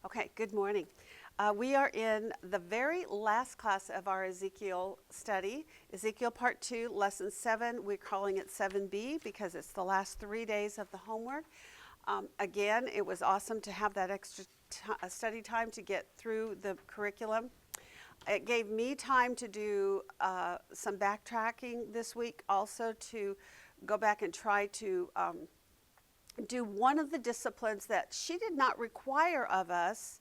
Okay, good morning. We are in the very last class of our Ezekiel study, Ezekiel Part 2, Lesson 7. We're calling it 7B because it's the last 3 days of the homework. Again, it was awesome to have that extra study time to get through the curriculum. It gave me time to do some backtracking this week, also to go back and try to do one of the disciplines that she did not require of us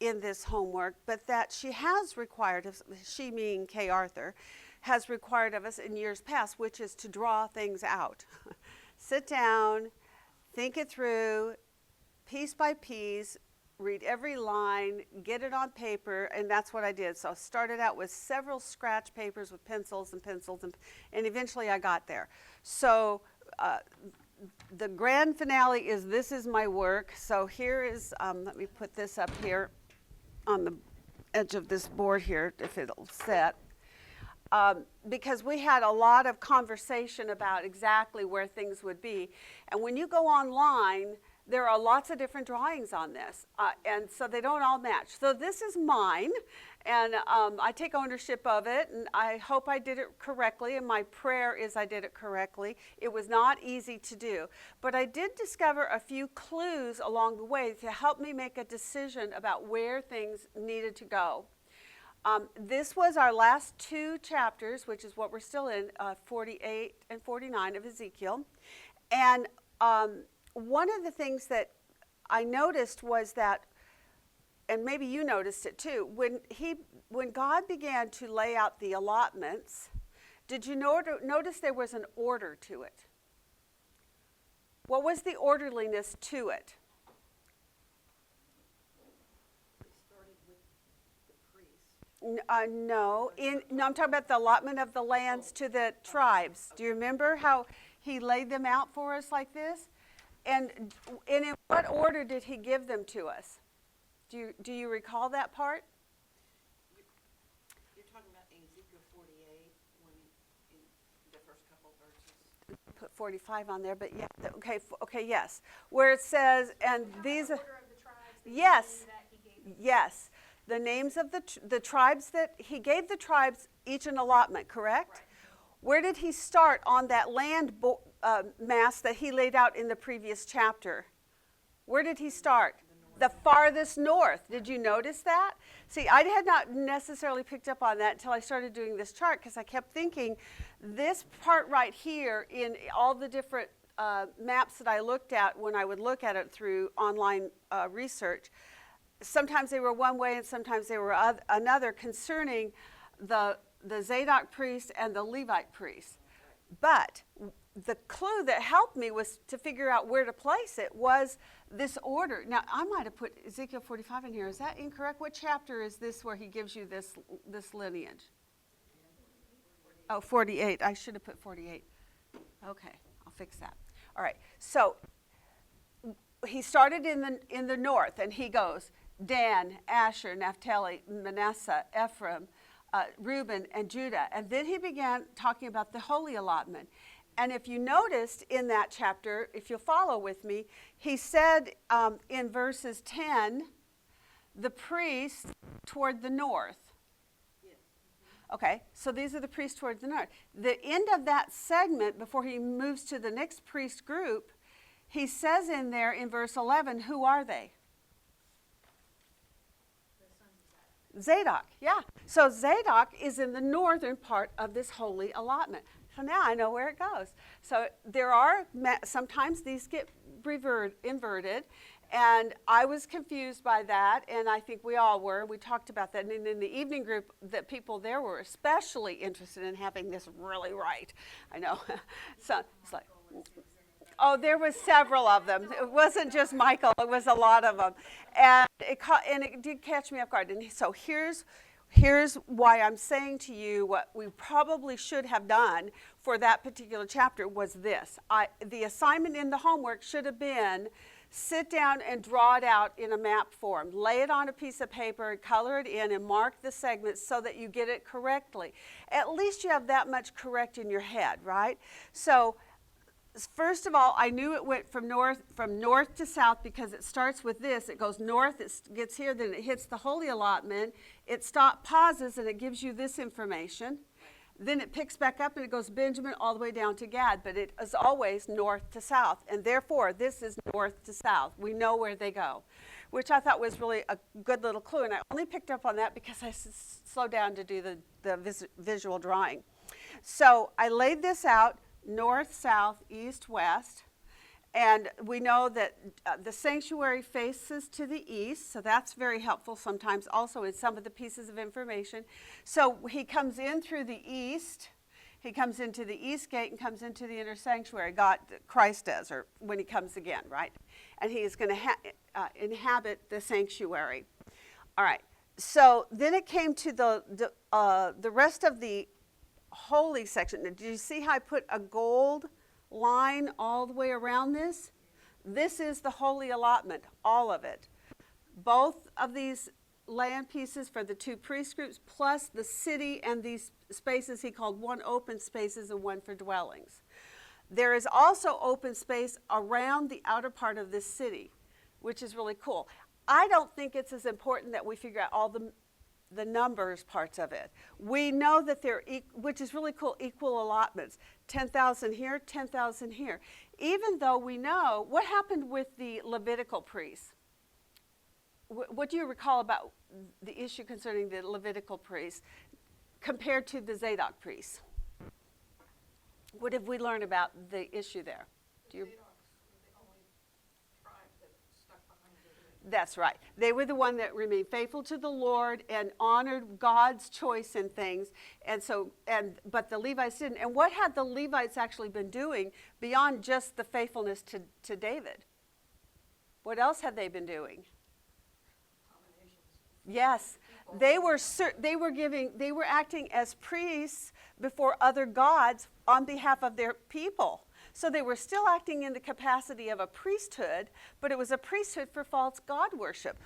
in this homework, but that she has required, she meaning Kay Arthur, has required of us in years past, which is to draw things out. Sit down, think it through, piece by piece, read every line, get it on paper, and that's what I did. So I started out with several scratch papers with pencils, and eventually I got there. So the grand finale is, this is my work. So here is, let me put this up here on the edge of this board here, if it'll set. Because we had a lot of conversation about exactly where things would be. And when you go online, there are lots of different drawings on this, and so they don't all match. So this is mine, and I take ownership of it, and I hope I did it correctly, and my prayer is I did it correctly. It was not easy to do, but I did discover a few clues along the way to help me make a decision about where things needed to go. This was our last 2 chapters, which is what we're still in, 48 and 49 of Ezekiel, and one of the things that I noticed was that, and maybe you noticed it too, when God began to lay out the allotments, did you notice there was an order to it? What was the orderliness to it? We started with the priests. No, I'm talking about the allotment of the lands to the tribes. Do you remember how he laid them out for us like this? And in what order did he give them to us? Do you recall that part? You're talking about Ezekiel 48, when in the first couple verses. Put 45 on there, but yeah, okay, yes. Where it says, and these are, yes, yes. The names of the tribes that he gave the tribes each an allotment, correct? Right. Where did he start on that land mass that he laid out in the previous chapter? Where did he start? The farthest north. Did you notice that? See, I had not necessarily picked up on that until I started doing this chart, because I kept thinking this part right here in all the different maps that I looked at when I would look at it through online research, sometimes they were one way and sometimes they were another, concerning the Zadok priest and the Levite priest. But the clue that helped me was to figure out where to place it was this order. Now, I might have put Ezekiel 45 in here. Is that incorrect? What chapter is this where he gives you this lineage? Oh, 48. I should have put 48. Okay, I'll fix that. All right. So he started in the north, and he goes Dan, Asher, Naphtali, Manasseh, Ephraim, Reuben, and Judah. And then he began talking about the holy allotment. And if you noticed in that chapter, if you'll follow with me, he said in verses 10, the priests toward the north. Yes. Okay, so these are the priests toward the north. The end of that segment, before he moves to the next priest group, he says in there in verse 11, who are they? Zadok, yeah. So Zadok is in the northern part of this holy allotment. So now I know where it goes. So there are, sometimes these get inverted, and I was confused by that, and I think we all were. We talked about that, and in the evening group, the people there were especially interested in having this really right. I know. So it's like, oh, there was several of them. It wasn't just Michael. It was a lot of them. And it did catch me off guard. And so here's why I'm saying to you what we probably should have done for that particular chapter was this. The assignment in the homework should have been sit down and draw it out in a map form. Lay it on a piece of paper, color it in, and mark the segments so that you get it correctly. At least you have that much correct in your head, right? So First of all, I knew it went from north to south because it starts with this. It goes north, it gets here, then it hits the holy allotment. It pauses, and it gives you this information. Then it picks back up, and it goes Benjamin all the way down to Gad. But it is always north to south, and therefore this is north to south. We know where they go, which I thought was really a good little clue. And I only picked up on that because I slowed down to do the visual drawing. So I laid this out. North, south, east, west. And we know that the sanctuary faces to the east, so that's very helpful sometimes also in some of the pieces of information. So he comes in through the east. He comes into the east gate and comes into the inner sanctuary. Christ does, or when he comes again, right? And he is going to inhabit the sanctuary. All right. So then it came to the rest of the holy section. Now, do you see how I put a gold line all the way around this? This is the holy allotment, all of it. Both of these land pieces for the two priest groups, plus the city and these spaces he called one open spaces and one for dwellings. There is also open space around the outer part of this city, which is really cool. I don't think it's as important that we figure out all the numbers parts of it. We know that they're, which is really cool, equal allotments. 10,000 here, 10,000 here. Even though we know, what happened with the Levitical priests? What do you recall about the issue concerning the Levitical priests compared to the Zadok priests? What have we learned about the issue there? Do you? That's right. They were the one that remained faithful to the Lord and honored God's choice in things. But the Levites didn't. And what had the Levites actually been doing beyond just the faithfulness to David? What else had they been doing? Yes. They were acting as priests before other gods on behalf of their people. So they were still acting in the capacity of a priesthood, but it was a priesthood for false god worship.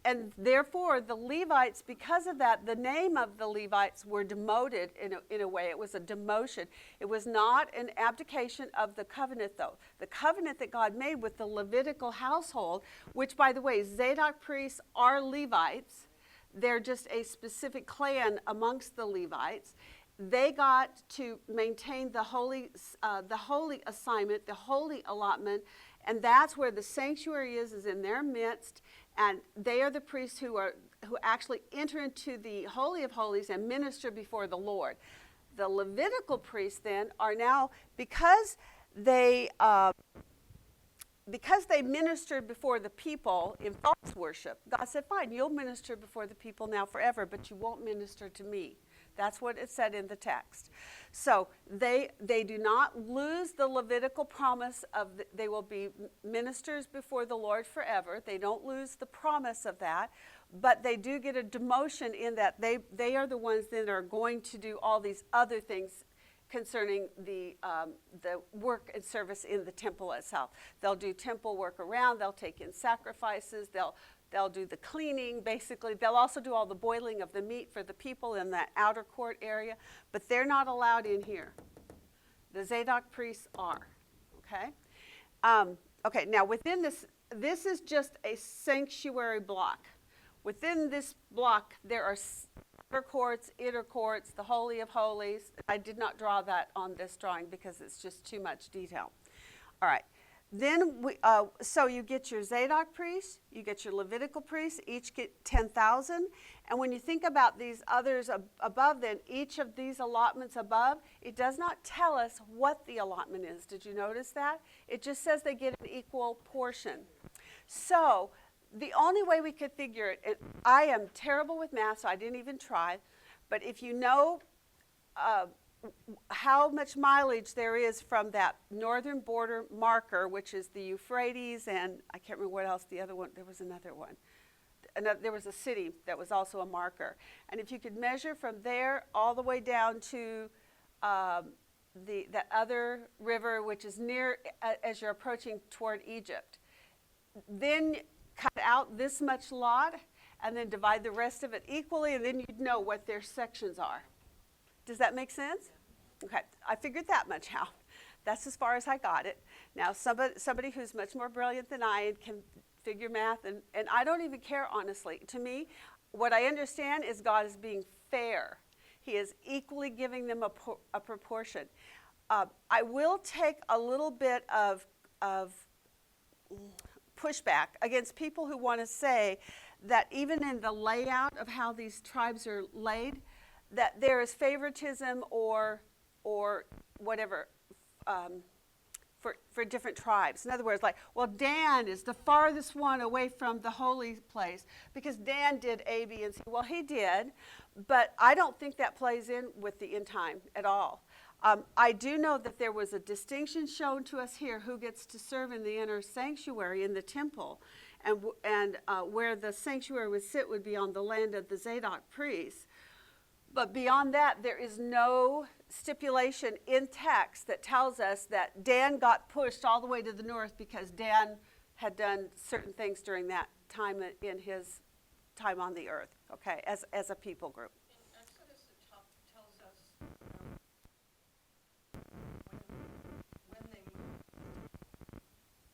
And therefore, the Levites, because of that, the name of the Levites were demoted in a way. It was a demotion. It was not an abdication of the covenant, though. The covenant that God made with the Levitical household, which, by the way, Zadok priests are Levites. They're just a specific clan amongst the Levites. They got to maintain the holy assignment, the holy allotment, and that's where the sanctuary is in their midst. And they are the priests who actually enter into the Holy of Holies and minister before the Lord. The Levitical priests then are now, because they ministered before the people in false worship, God said, fine, you'll minister before the people now forever, but you won't minister to me. That's what it said in the text. So they do not lose the Levitical promise of they will be ministers before the Lord forever. They don't lose the promise of that, but they do get a demotion in that they are the ones that are going to do all these other things concerning the work and service in the temple itself. They'll do temple work around. They'll take in sacrifices. They'll do the cleaning, basically. They'll also do all the boiling of the meat for the people in that outer court area, but they're not allowed in here. The Zadok priests are, okay? Okay, now within this is just a sanctuary block. Within this block, there are outer courts, inner courts, the Holy of Holies. I did not draw that on this drawing because it's just too much detail. All right. Then, so you get your Zadok priests, you get your Levitical priests, each get 10,000. And when you think about these others above, then each of these allotments above, it does not tell us what the allotment is. Did you notice that? It just says they get an equal portion. So the only way we could figure it, and I am terrible with math, so I didn't even try, but if you know how much mileage there is from that northern border marker, which is the Euphrates, and I can't remember what else the other one, there was another one. There was a city that was also a marker. And if you could measure from there all the way down to that other river, which is near as you're approaching toward Egypt, then cut out this much lot and then divide the rest of it equally, and then you'd know what their sections are. Does that make sense? Okay, I figured that much out. That's as far as I got it. Now, somebody who's much more brilliant than I and can figure math, and I don't even care, honestly. To me, what I understand is God is being fair. He is equally giving them a proportion. I will take a little bit of pushback against people who want to say that even in the layout of how these tribes are laid, that there is favoritism or whatever for different tribes. In other words, like, well, Dan is the farthest one away from the holy place because Dan did A, B, and C. Well, he did, but I don't think that plays in with the end time at all. I do know that there was a distinction shown to us here who gets to serve in the inner sanctuary in the temple, and where the sanctuary would sit would be on the land of the Zadok priests. But beyond that, there is no stipulation in text that tells us that Dan got pushed all the way to the north because Dan had done certain things during that time in his time on the earth, okay, as a people group. In Exodus, it tells us when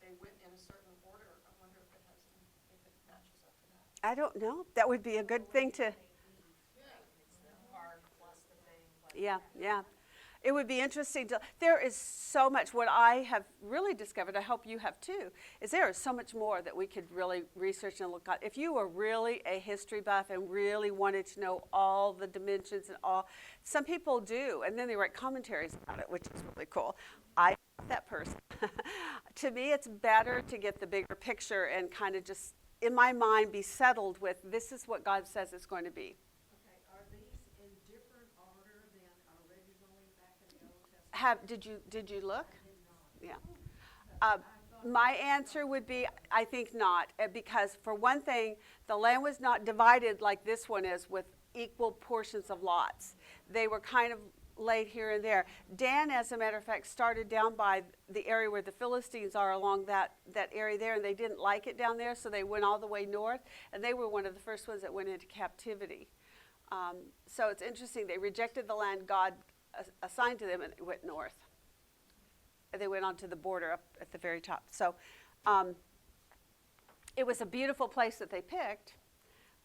they went in a certain order. I wonder if it matches up to that. I don't know. That would be a good thing to. Yeah. It would be interesting to, there is so much, what I have really discovered, I hope you have too, is there is so much more that we could really research and look at. If you were really a history buff and really wanted to know all the dimensions and all, some people do, and then they write commentaries about it, which is really cool. I'm not that person. To me, it's better to get the bigger picture and kind of just, in my mind, be settled with this is what God says it's going to be. Did you look? Yeah. My answer would be, I think not, because for one thing, the land was not divided like this one is with equal portions of lots. They were kind of laid here and there. Dan, as a matter of fact, started down by the area where the Philistines are along that area there, and they didn't like it down there, so they went all the way north, and they were one of the first ones that went into captivity. So it's interesting. They rejected the land God assigned to them, and they went north. They went onto the border up at the very top. So it was a beautiful place that they picked,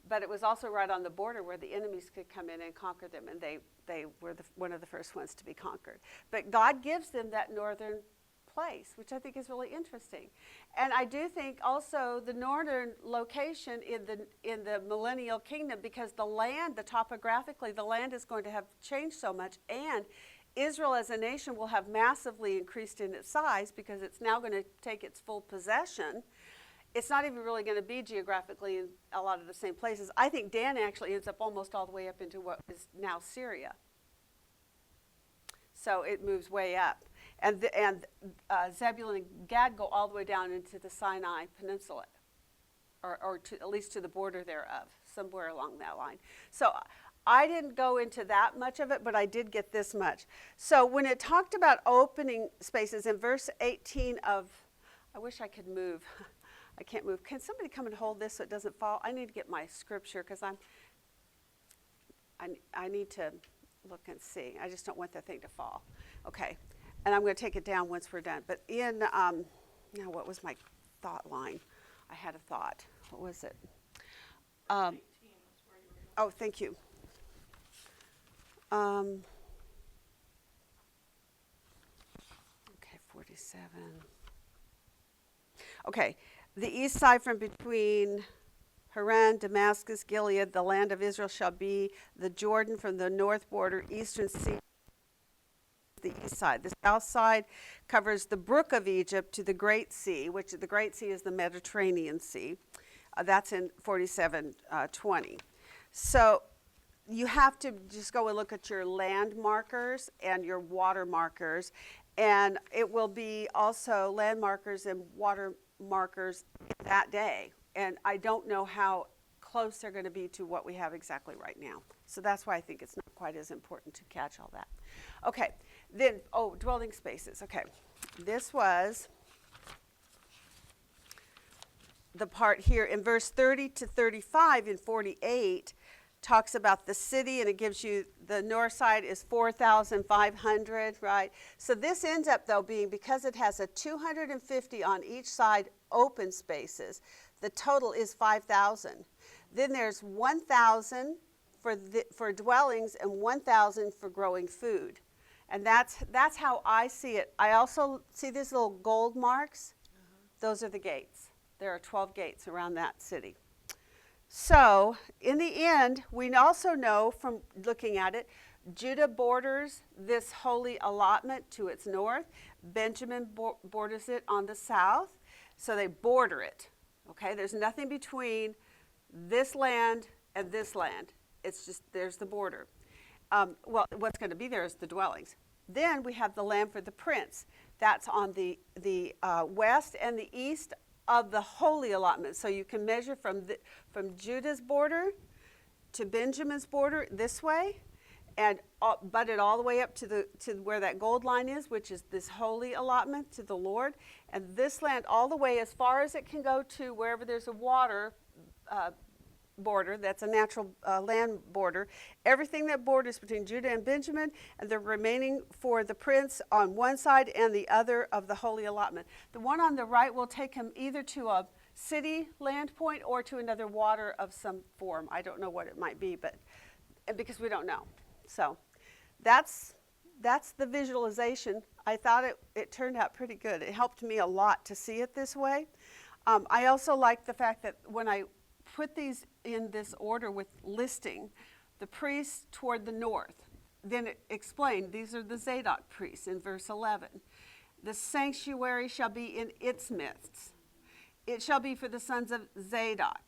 but it was also right on the border where the enemies could come in and conquer them, and they were one of the first ones to be conquered. But God gives them that northern place, which I think is really interesting. And I do think also the northern location in the millennial kingdom, because the land, topographically, the land is going to have changed so much, and Israel as a nation will have massively increased in its size because it's now going to take its full possession. It's not even really going to be geographically in a lot of the same places. I think Dan actually ends up almost all the way up into what is now Syria. So it moves way up. And Zebulun and Gad go all the way down into the Sinai Peninsula, or at least to the border thereof, somewhere along that line. So I didn't go into that much of it, but I did get this much. So when it talked about opening spaces in verse 18 of, I wish I could move. I can't move. Can somebody come and hold this so it doesn't fall? I need to get my scripture because I need to look and see. I just don't want the thing to fall. Okay. And I'm going to take it down once we're done. But in, now what was my thought line? I had a thought. What was it? 18 is where you were. Oh, thank you. Okay, 47. Okay, the east side from between Haran, Damascus, Gilead, the land of Israel shall be the Jordan from the north border, eastern sea, the east side. The south side covers the brook of Egypt to the Great Sea, which the Great Sea is the Mediterranean Sea. That's in 47:20. So you have to just go and look at your land markers and your water markers, and it will be also land markers and water markers that day. And I don't know how close they're going to be to what we have exactly right now. So that's why I think it's not quite as important to catch all that. Okay, then, dwelling spaces. Okay, this was the part here in verse 30 to 35 in 48. talks about the city, and it gives you the north side is 4,500, right? So this ends up, though, being, because it has a 250 on each side open spaces, the total is 5,000. Then there's 1,000 for dwellings and 1,000 for growing food. And that's how I see it. I also see these little gold marks. Those are the gates. There are 12 gates around that city. So in the end, we also know from looking at it, Judah borders this holy allotment to its north. Benjamin borders it on the south. So they border it. Okay, there's nothing between this land and this land. It's just, there's the border. Well, what's going to be there is the dwellings. Then we have the land for the prince. That's on the west and the east of the holy allotment. So you can measure from Judah's border to Benjamin's border this way, and butt it all the way up to where that gold line is, which is this holy allotment to the Lord. And this land all the way as far as it can go to wherever there's a water border, that's a natural land border. Everything that borders between Judah and Benjamin, and the remaining for the prince on one side and the other of the holy allotment. The one on the right will take him either to a city land point or to another water of some form. I don't know what it might be, but because we don't know. So that's the visualization. I thought it turned out pretty good. It helped me a lot to see it this way. I also like the fact that when I put these in this order with listing, the priests toward the north, then it explained these are the Zadok priests in verse 11. The sanctuary shall be in its midst. It shall be for the sons of Zadok.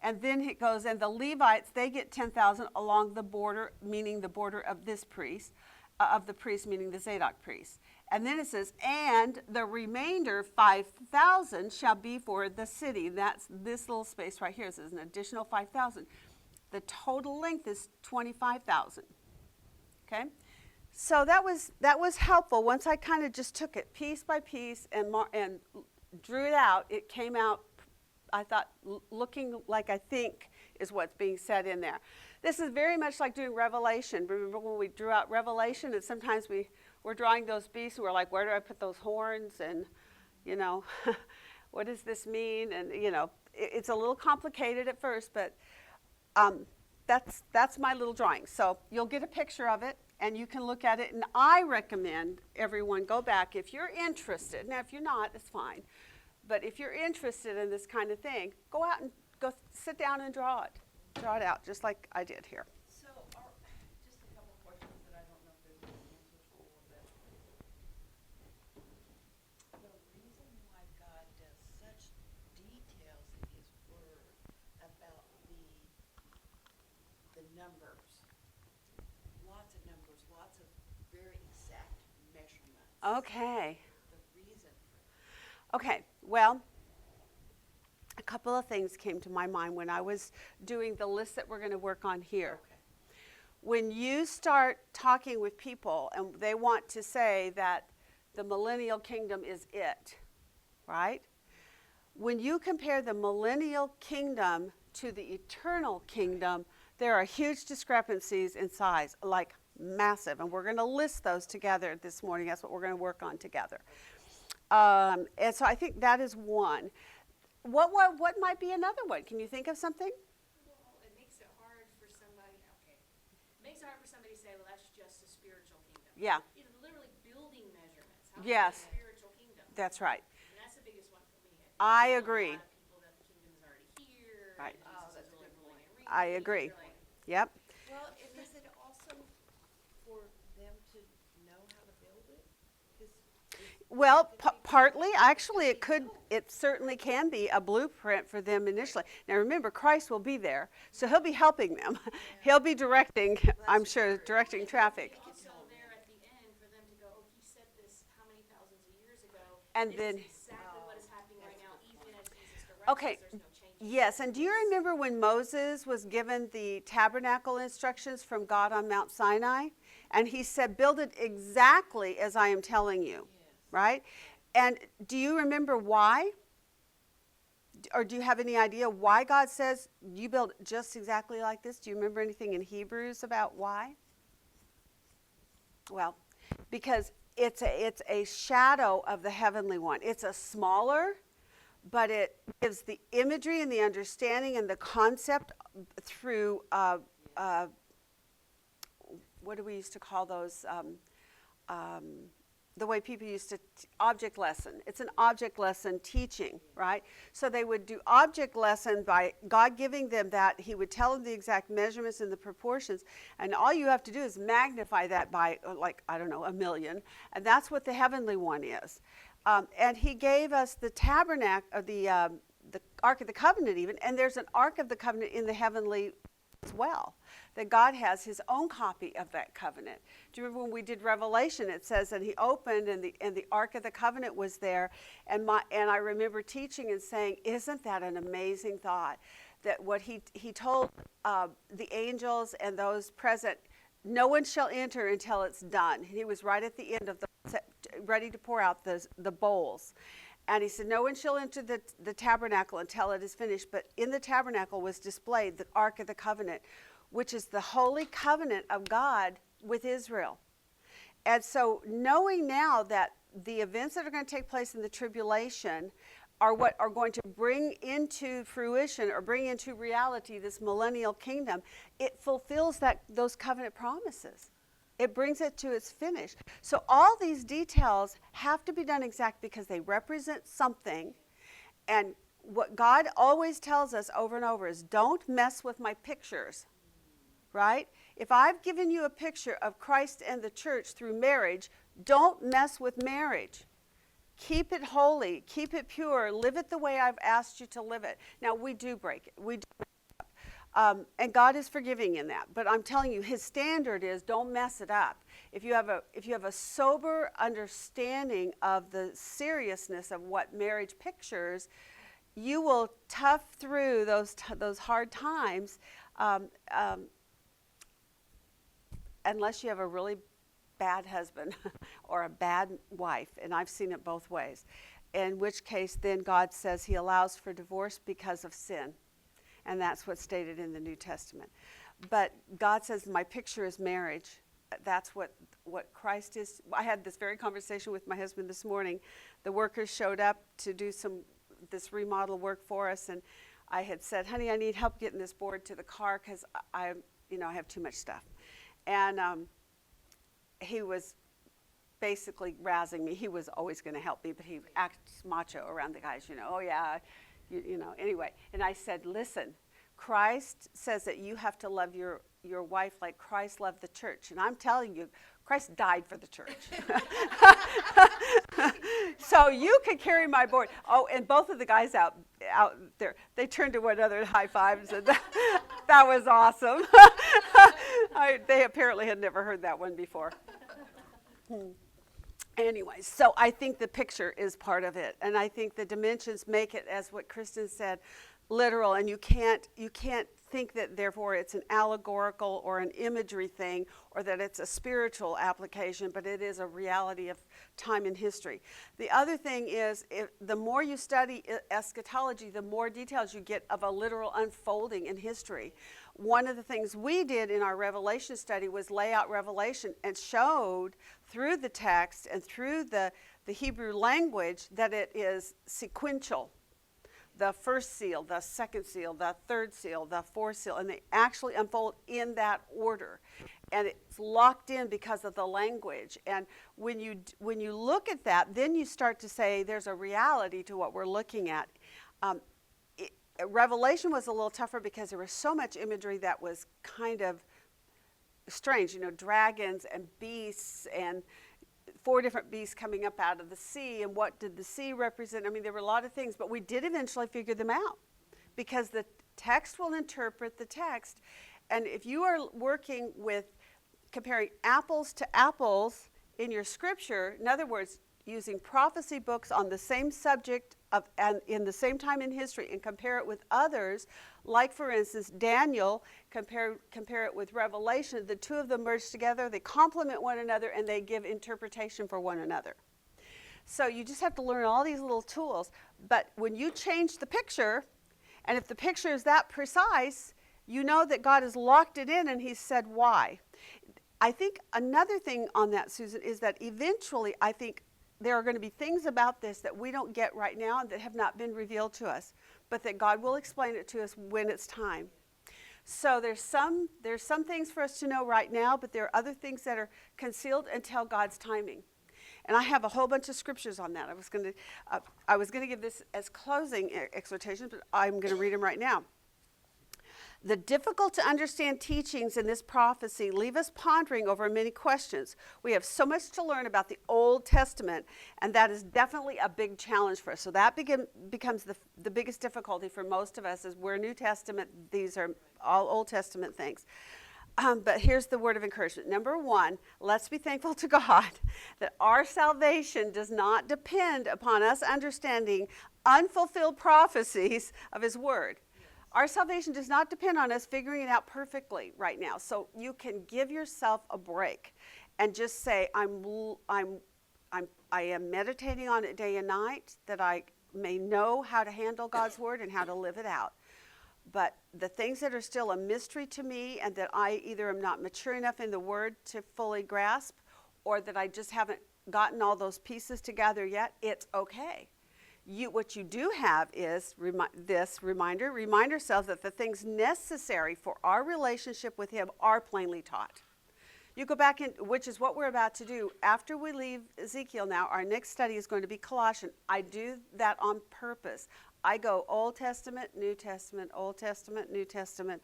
And then it goes, and the Levites, they get 10,000 along the border, meaning the border of this priest, of the priest, meaning the Zadok priest. And then it says, and the remainder 5,000 shall be for the city. That's this little space right here. This is an additional 5,000. The total length is 25,000. Okay, so that was helpful. Once I kind of just took it piece by piece and drew it out, it came out, I thought, looking like I think is what's being said in there. This is very much like doing Revelation. Remember when we drew out Revelation, and sometimes we're drawing those beasts and we're like, where do I put those horns? And, what does this mean? And, it's a little complicated at first, but that's my little drawing. So you'll get a picture of it and you can look at it. And I recommend everyone go back if you're interested. Now, if you're not, it's fine. But if you're interested in this kind of thing, go out and go sit down and draw it. Draw it out just like I did here. So, just a couple of questions that I don't know if there's any answers for, but the reason why God does such details in His Word about the numbers, lots of numbers, lots of very exact measurements. Okay. The reason for that. Okay. Well, a couple of things came to my mind when I was doing the list that we're going to work on here. Okay. When you start talking with people and they want to say that the millennial kingdom is it, right? When you compare the millennial kingdom to the eternal kingdom, there are huge discrepancies in size, like massive. And we're going to list those together this morning. That's what we're going to work on together. And so I think that is one. What might be another one? Can you think of something? Well, it makes it hard for somebody, it makes it hard for somebody to say, well, that's just a spiritual kingdom. Yeah. Literally building measurements. How Yes. is it a spiritual kingdom? That's right. And that's the biggest one for me. I think agree. A lot of people that the kingdom is already here. Right. And Jesus that's is really a good ruling point. and I reigning. agree. You're like, Yep. Well, and is it also for them to know how to build it? 'Cause Well, partly, actually, it certainly can be a blueprint for them initially. Now, remember, Christ will be there, so he'll be helping them. He'll be directing, I'm sure, directing traffic. also there at the end for them to go, oh, he said this how many thousands of years ago. And This then- is exactly what is happening right now, even as Jesus directs Okay. us. There's no change. Yes, and do you remember when Moses was given the tabernacle instructions from God on Mount Sinai? And he said, build it exactly as I am telling you, right? And do you remember why? Or do you have any idea why God says you build just exactly like this? Do you remember anything in Hebrews about why? Well, because it's a shadow of the heavenly one. It's a smaller, but it gives the imagery and the understanding and the concept through what do we used to call those? The way people used to object lesson. It's an object lesson teaching, right? So they would do object lesson by God giving them that. He would tell them the exact measurements and the proportions, and all you have to do is magnify that by, like, I don't know, 1,000,000, and that's what the heavenly one is. And he gave us the tabernacle, the Ark of the Covenant even, and there's an Ark of the Covenant in the heavenly as well, that God has his own copy of that covenant. Do you remember when we did Revelation, it says, and he opened and the Ark of the Covenant was there, and I remember teaching and saying, isn't that an amazing thought, that what he told the angels and those present, no one shall enter until it's done. He was right at the end of ready to pour out the bowls. And he said, no one shall enter the tabernacle until it is finished. But in the tabernacle was displayed the Ark of the Covenant, which is the holy covenant of God with Israel. And so knowing now that the events that are going to take place in the tribulation are what are going to bring into fruition or bring into reality this millennial kingdom, it fulfills those covenant promises. It brings it to its finish. So all these details have to be done exact because they represent something. And what God always tells us over and over is, don't mess with my pictures, right? If I've given you a picture of Christ and the church through marriage, don't mess with marriage. Keep it holy, keep it pure, live it the way I've asked you to live it. Now, we do break it. We do. And God is forgiving in that, but I'm telling you, his standard is don't mess it up. If you have a sober understanding of the seriousness of what marriage pictures, you will tough through those hard times, unless you have a really bad husband or a bad wife, and I've seen it both ways. In which case, then God says he allows for divorce because of sin. And that's what's stated in the New Testament. But God says, my picture is marriage. That's what Christ is. I had this very conversation with my husband this morning. The workers showed up to do this remodel work for us, and I had said, honey, I need help getting this board to the car because I have too much stuff. And he was basically razzing me. He was always going to help me, but he acts macho around the guys, oh yeah, anyway. And I said, listen, Christ says that you have to love your wife like Christ loved the church. And I'm telling you, Christ died for the church. So you could carry my board. Oh, and both of the guys out there, they turned to one another and high-fived and said, that was awesome. They apparently had never heard that one before. Anyways, so I think the picture is part of it, and I think the dimensions make it, as what Kristen said, literal, and you can't think that therefore it's an allegorical or an imagery thing, or that it's a spiritual application, but it is a reality of time and history. The other thing is, the more you study eschatology, the more details you get of a literal unfolding in history. One of the things we did in our Revelation study was lay out Revelation and showed through the text and through the Hebrew language that it is sequential. The first seal, the second seal, the third seal, the fourth seal, and they actually unfold in that order. And it's locked in because of the language. And when you look at that, then you start to say there's a reality to what we're looking at. Revelation was a little tougher because there was so much imagery that was kind of strange, dragons and beasts and 4 different beasts coming up out of the sea, and what did the sea represent? I mean, there were a lot of things, but we did eventually figure them out because the text will interpret the text. And if you are working with comparing apples to apples in your scripture, in other words, using prophecy books on the same subject and in the same time in history, and compare it with others, like for instance Daniel, compare it with Revelation, the two of them merge together, they complement one another, and they give interpretation for one another. So you just have to learn all these little tools. But when you change the picture, and if the picture is that precise, you know that God has locked it in and He said why. I think another thing on that, Susan, is that eventually I think there are going to be things about this that we don't get right now that have not been revealed to us, but that God will explain it to us when it's time. So there's some things for us to know right now, but there are other things that are concealed until God's timing. And I have a whole bunch of scriptures on that. I was going to give this as closing exhortations, but I'm going to read them right now. The difficult to understand teachings in this prophecy leave us pondering over many questions. We have so much to learn about the Old Testament, and that is definitely a big challenge for us. So that becomes the biggest difficulty for most of us, is we're New Testament. These are all Old Testament things. But here's the word of encouragement. Number one, let's be thankful to God that our salvation does not depend upon us understanding unfulfilled prophecies of His word. Our salvation does not depend on us figuring it out perfectly right now. So you can give yourself a break and just say, I am meditating on it day and night, that I may know how to handle God's word and how to live it out. But the things that are still a mystery to me, and that I either am not mature enough in the word to fully grasp, or that I just haven't gotten all those pieces together yet, it's okay. What you do have is remind ourselves that the things necessary for our relationship with Him are plainly taught. You go back in, which is what we're about to do. After we leave Ezekiel now, our next study is going to be Colossians. I do that on purpose. I go Old Testament, New Testament, Old Testament, New Testament.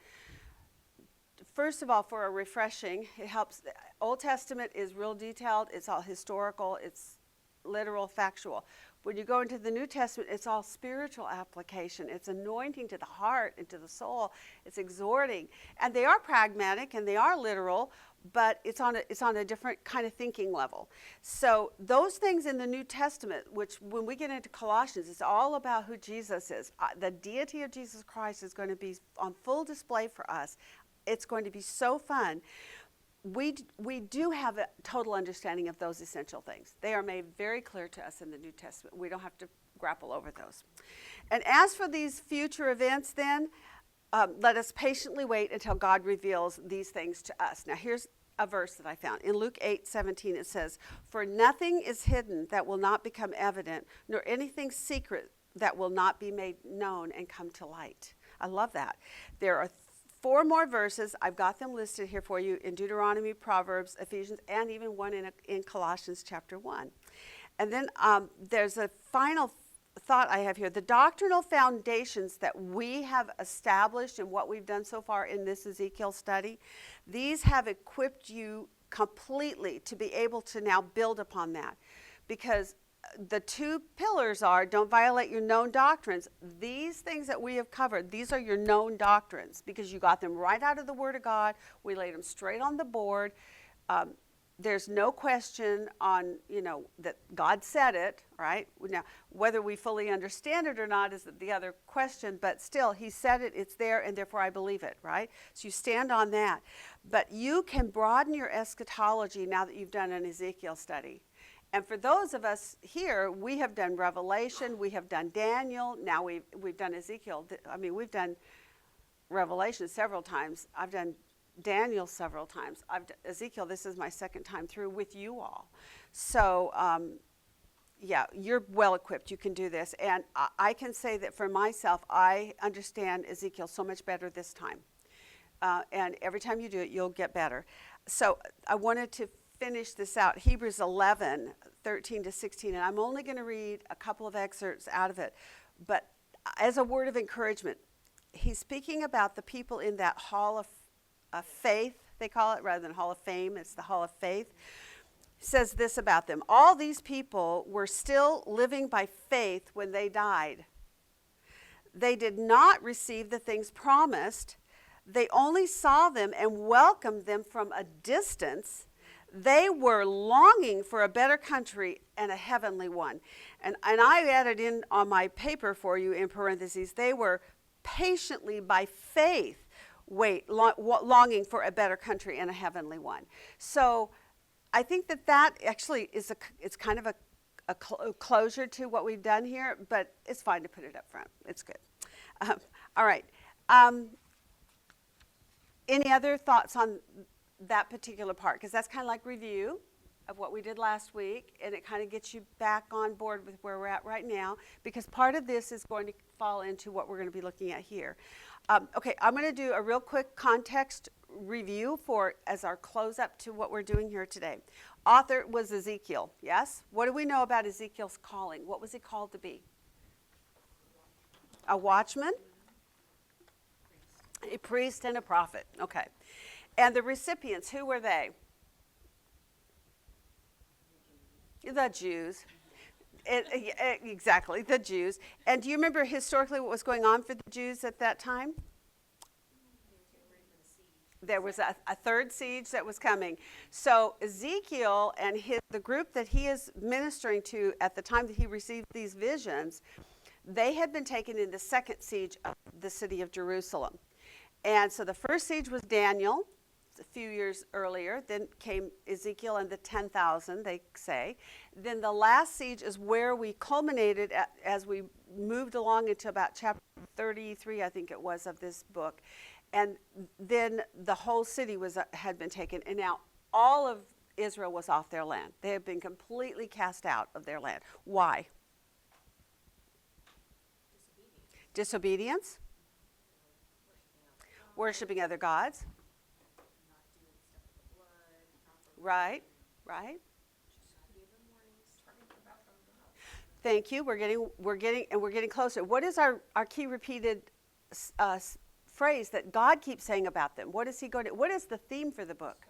First of all, for a refreshing, it helps. Old Testament is real detailed. It's all historical. It's literal, factual. When you go into the New Testament, it's all spiritual application. It's anointing to the heart and to the soul. It's exhorting. And they are pragmatic and they are literal, but it's on a different kind of thinking level. So those things in the New Testament, which when we get into Colossians, it's all about who Jesus is. The deity of Jesus Christ is going to be on full display for us. It's going to be so fun. We do have a total understanding of those essential things. They are made very clear to us in the New Testament. We don't have to grapple over those. And as for these future events then, let us patiently wait until God reveals these things to us. Now here's a verse that I found. In Luke 8:17 it says, "For nothing is hidden that will not become evident, nor anything secret that will not be made known and come to light." I love that. There are 4 more verses. I've got them listed here for you in Deuteronomy, Proverbs, Ephesians, and even one in Colossians chapter 1. And then there's a final thought I have here. The doctrinal foundations that we have established in what we've done so far in this Ezekiel study, these have equipped you completely to be able to now build upon that. Because the 2 pillars are, don't violate your known doctrines. These things that we have covered, these are your known doctrines because you got them right out of the Word of God. We laid them straight on the board. There's no question on, that God said it, right? Now, whether we fully understand it or not is the other question, but still, He said it, it's there, and therefore I believe it, right? So you stand on that. But you can broaden your eschatology now that you've done an Ezekiel study. And for those of us here, we have done Revelation, we have done Daniel, now we've done Ezekiel. I mean, we've done Revelation several times. I've done Daniel several times. Ezekiel, this is my 2nd time through with you all. So, yeah, you're well equipped. You can do this. And I can say that for myself, I understand Ezekiel so much better this time. And every time you do it, you'll get better. So I wanted to finish this out. Hebrews 11:13-16, and I'm only going to read a couple of excerpts out of it. But as a word of encouragement, he's speaking about the people in that hall of faith, they call it, rather than hall of fame. It's the hall of faith. He says this about them: all these people were still living by faith when they died. They did not receive the things promised. They only saw them and welcomed them from a distance. They were longing for a better country and a heavenly one. And I added in on my paper for you in parentheses, they were patiently by faith longing for a better country and a heavenly one. So I think that actually it's kind of closure to what we've done here, but it's fine to put it up front. It's good. All right. Any other thoughts on that particular part? Because that's kind of like review of what we did last week, and it kind of gets you back on board with where we're at right now, because part of this is going to fall into what we're going to be looking at here. Okay, I'm going to do a real quick context review as our close up to what we're doing here today. Author was Ezekiel, yes? What do we know about Ezekiel's calling? What was he called to be? A watchman, a priest, and a prophet. Okay. And the recipients, who were they? The Jews. Exactly, the Jews. And do you remember historically what was going on for the Jews at that time? There was a third siege that was coming. So Ezekiel and the group that he is ministering to at the time that he received these visions, they had been taken in the second siege of the city of Jerusalem. And so the first siege was Daniel, a few years earlier. Then came Ezekiel and the 10,000, they say. Then the last siege is where we culminated as we moved along into about chapter 33, I think it was, of this book. And then the whole city had been taken, and now all of Israel was off their land. They had been completely cast out of their land. Why? Disobedience. Worshipping other gods. Right. Thank you. We're getting closer. What is our key repeated phrase that God keeps saying about them? What is the theme for the book?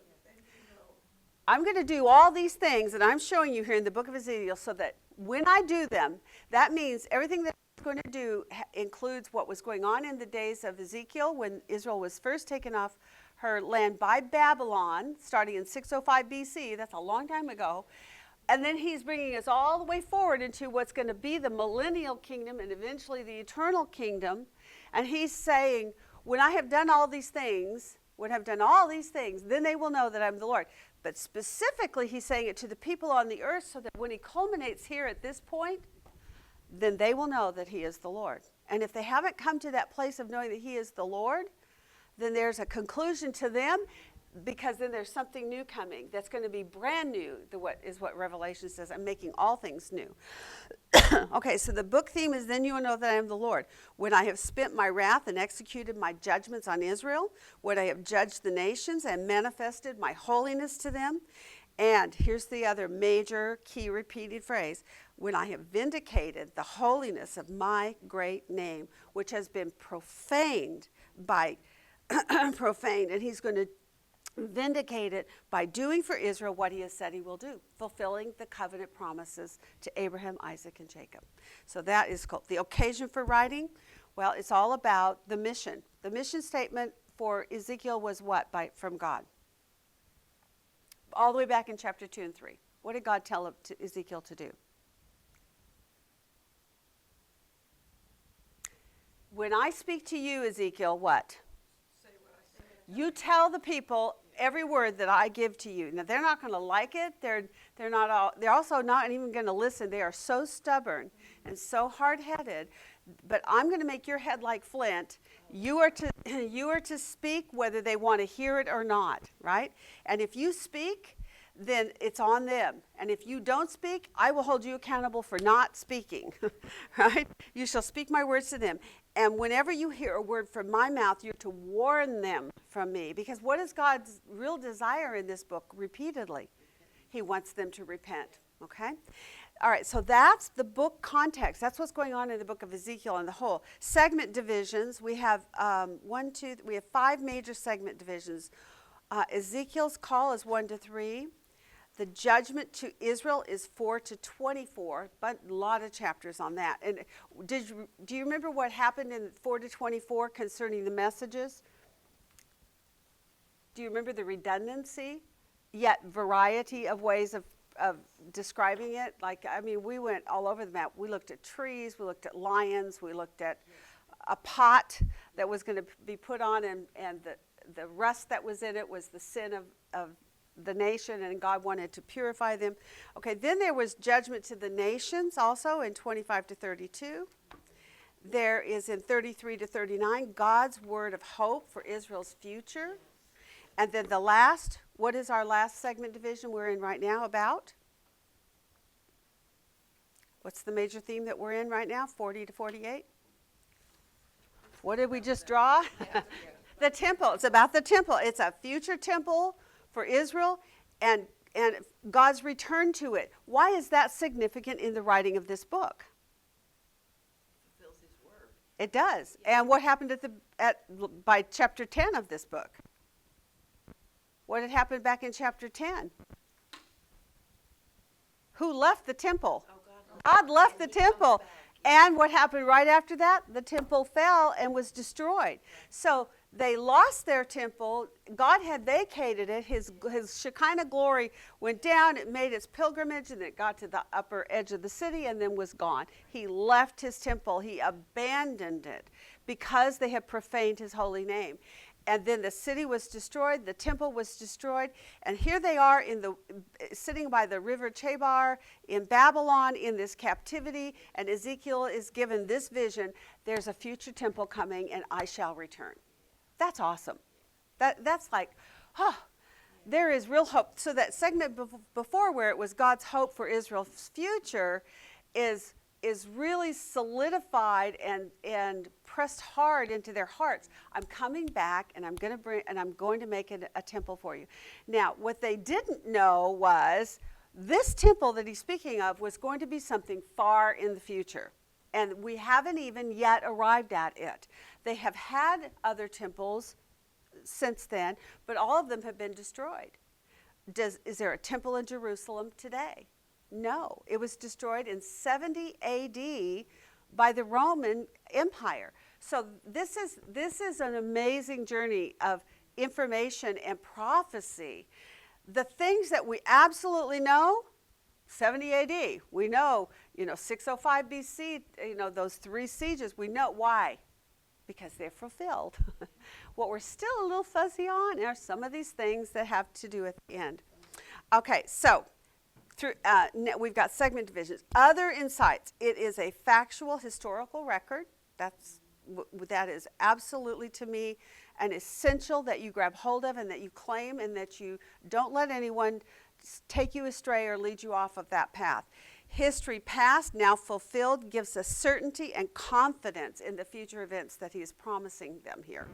I'm going to do all these things that I'm showing you here in the book of Ezekiel, so that when I do them, that means everything that I'm going to do includes what was going on in the days of Ezekiel when Israel was first taken off her land by Babylon, starting in 605 BC. That's a long time ago. And then he's bringing us all the way forward into what's going to be the millennial kingdom and eventually the eternal kingdom. And he's saying, when I have done all these things, then they will know that I'm the Lord. But specifically, he's saying it to the people on the earth so that when he culminates here at this point, then they will know that he is the Lord. And if they haven't come to that place of knowing that he is the Lord, then there's a conclusion to them, because then there's something new coming that's going to be brand new, what Revelation says. I'm making all things new. Okay, so the book theme is, then you will know that I am the Lord. When I have spent my wrath and executed my judgments on Israel, when I have judged the nations and manifested my holiness to them. And here's the other major key repeated phrase: when I have vindicated the holiness of my great name, which has been profaned, and he's going to vindicate it by doing for Israel what he has said he will do, fulfilling the covenant promises to Abraham, Isaac, and Jacob. So that is called the occasion for writing. Well, it's all about the mission. The mission statement for Ezekiel was what from God? All the way back in chapter 2 and 3. What did God tell Ezekiel to do? When I speak to you, Ezekiel, what? You tell the people every word that I give to you. Now, they're not going to like it. They're also not even going to listen. They are so stubborn and so hard-headed. But I'm going to make your head like flint. You are to speak whether they want to hear it or not, right? And if you speak, then it's on them. And if you don't speak, I will hold you accountable for not speaking, right? You shall speak my words to them. And whenever you hear a word from my mouth, you're to warn them from me. Because what is God's real desire in this book repeatedly? He wants them to repent, okay? All right, so that's the book context. That's what's going on in the book of Ezekiel and the whole. Segment divisions, we have we have 5 major segment divisions. Ezekiel's call is 1 to 3. The judgment to Israel is 4 to 24, but a lot of chapters on that. And do you remember what happened in 4 to 24 concerning the messages? Do you remember the redundancy, yet variety of ways of describing it? We went all over the map. We looked at trees, we looked at lions, we looked at a pot that was going to be put on, and the rust that was in it was the sin of the nation, and God wanted to purify them. Okay, then there was judgment to the nations also in 25 to 32. There is in 33 to 39, God's word of hope for Israel's future. And then the last, what is our last segment division we're in right now about? What's the major theme that we're in right now, 40 to 48? What did we just draw? The temple. It's about the temple. It's a future temple for Israel and God's return to it. Why is that significant in the writing of this book? Fulfills his word. It does. And what happened by chapter 10 of this book? What had happened back in chapter 10? Who left the temple? Oh, God left the And he comes temple. back. And what happened right after that? The temple fell and was destroyed. So they lost their temple. God had vacated it. His Shekinah glory went down. It made its pilgrimage, and it got to the upper edge of the city and then was gone. He left his temple. He abandoned it because they had profaned his holy name. And then the city was destroyed, the temple was destroyed, and here they are sitting by the river Chebar in Babylon in this captivity, and Ezekiel is given this vision: there's a future temple coming, and I shall return. That's awesome. That's like, there is real hope. So that segment before, where it was God's hope for Israel's future, is really solidified and pressed hard into their hearts. I'm coming back, and I'm going to make it a temple for you. Now, what they didn't know was this temple that he's speaking of was going to be something far in the future, and we haven't even yet arrived at it. They have had other temples since then, but all of them have been destroyed. Is there a temple in Jerusalem today? No, it was destroyed in 70 AD by the Roman Empire. So this is an amazing journey of information and prophecy. The things that we absolutely know, 70 AD, we know, 605 BC, those 3 sieges, we know why. Because they're fulfilled. What we're still a little fuzzy on are some of these things that have to do with the end. Okay, so we've got segment divisions. Other insights. It is a factual historical record. That is absolutely, to me, an essential that you grab hold of and that you claim, and that you don't let anyone take you astray or lead you off of that path. History past, now fulfilled, gives us certainty and confidence in the future events that he is promising them here.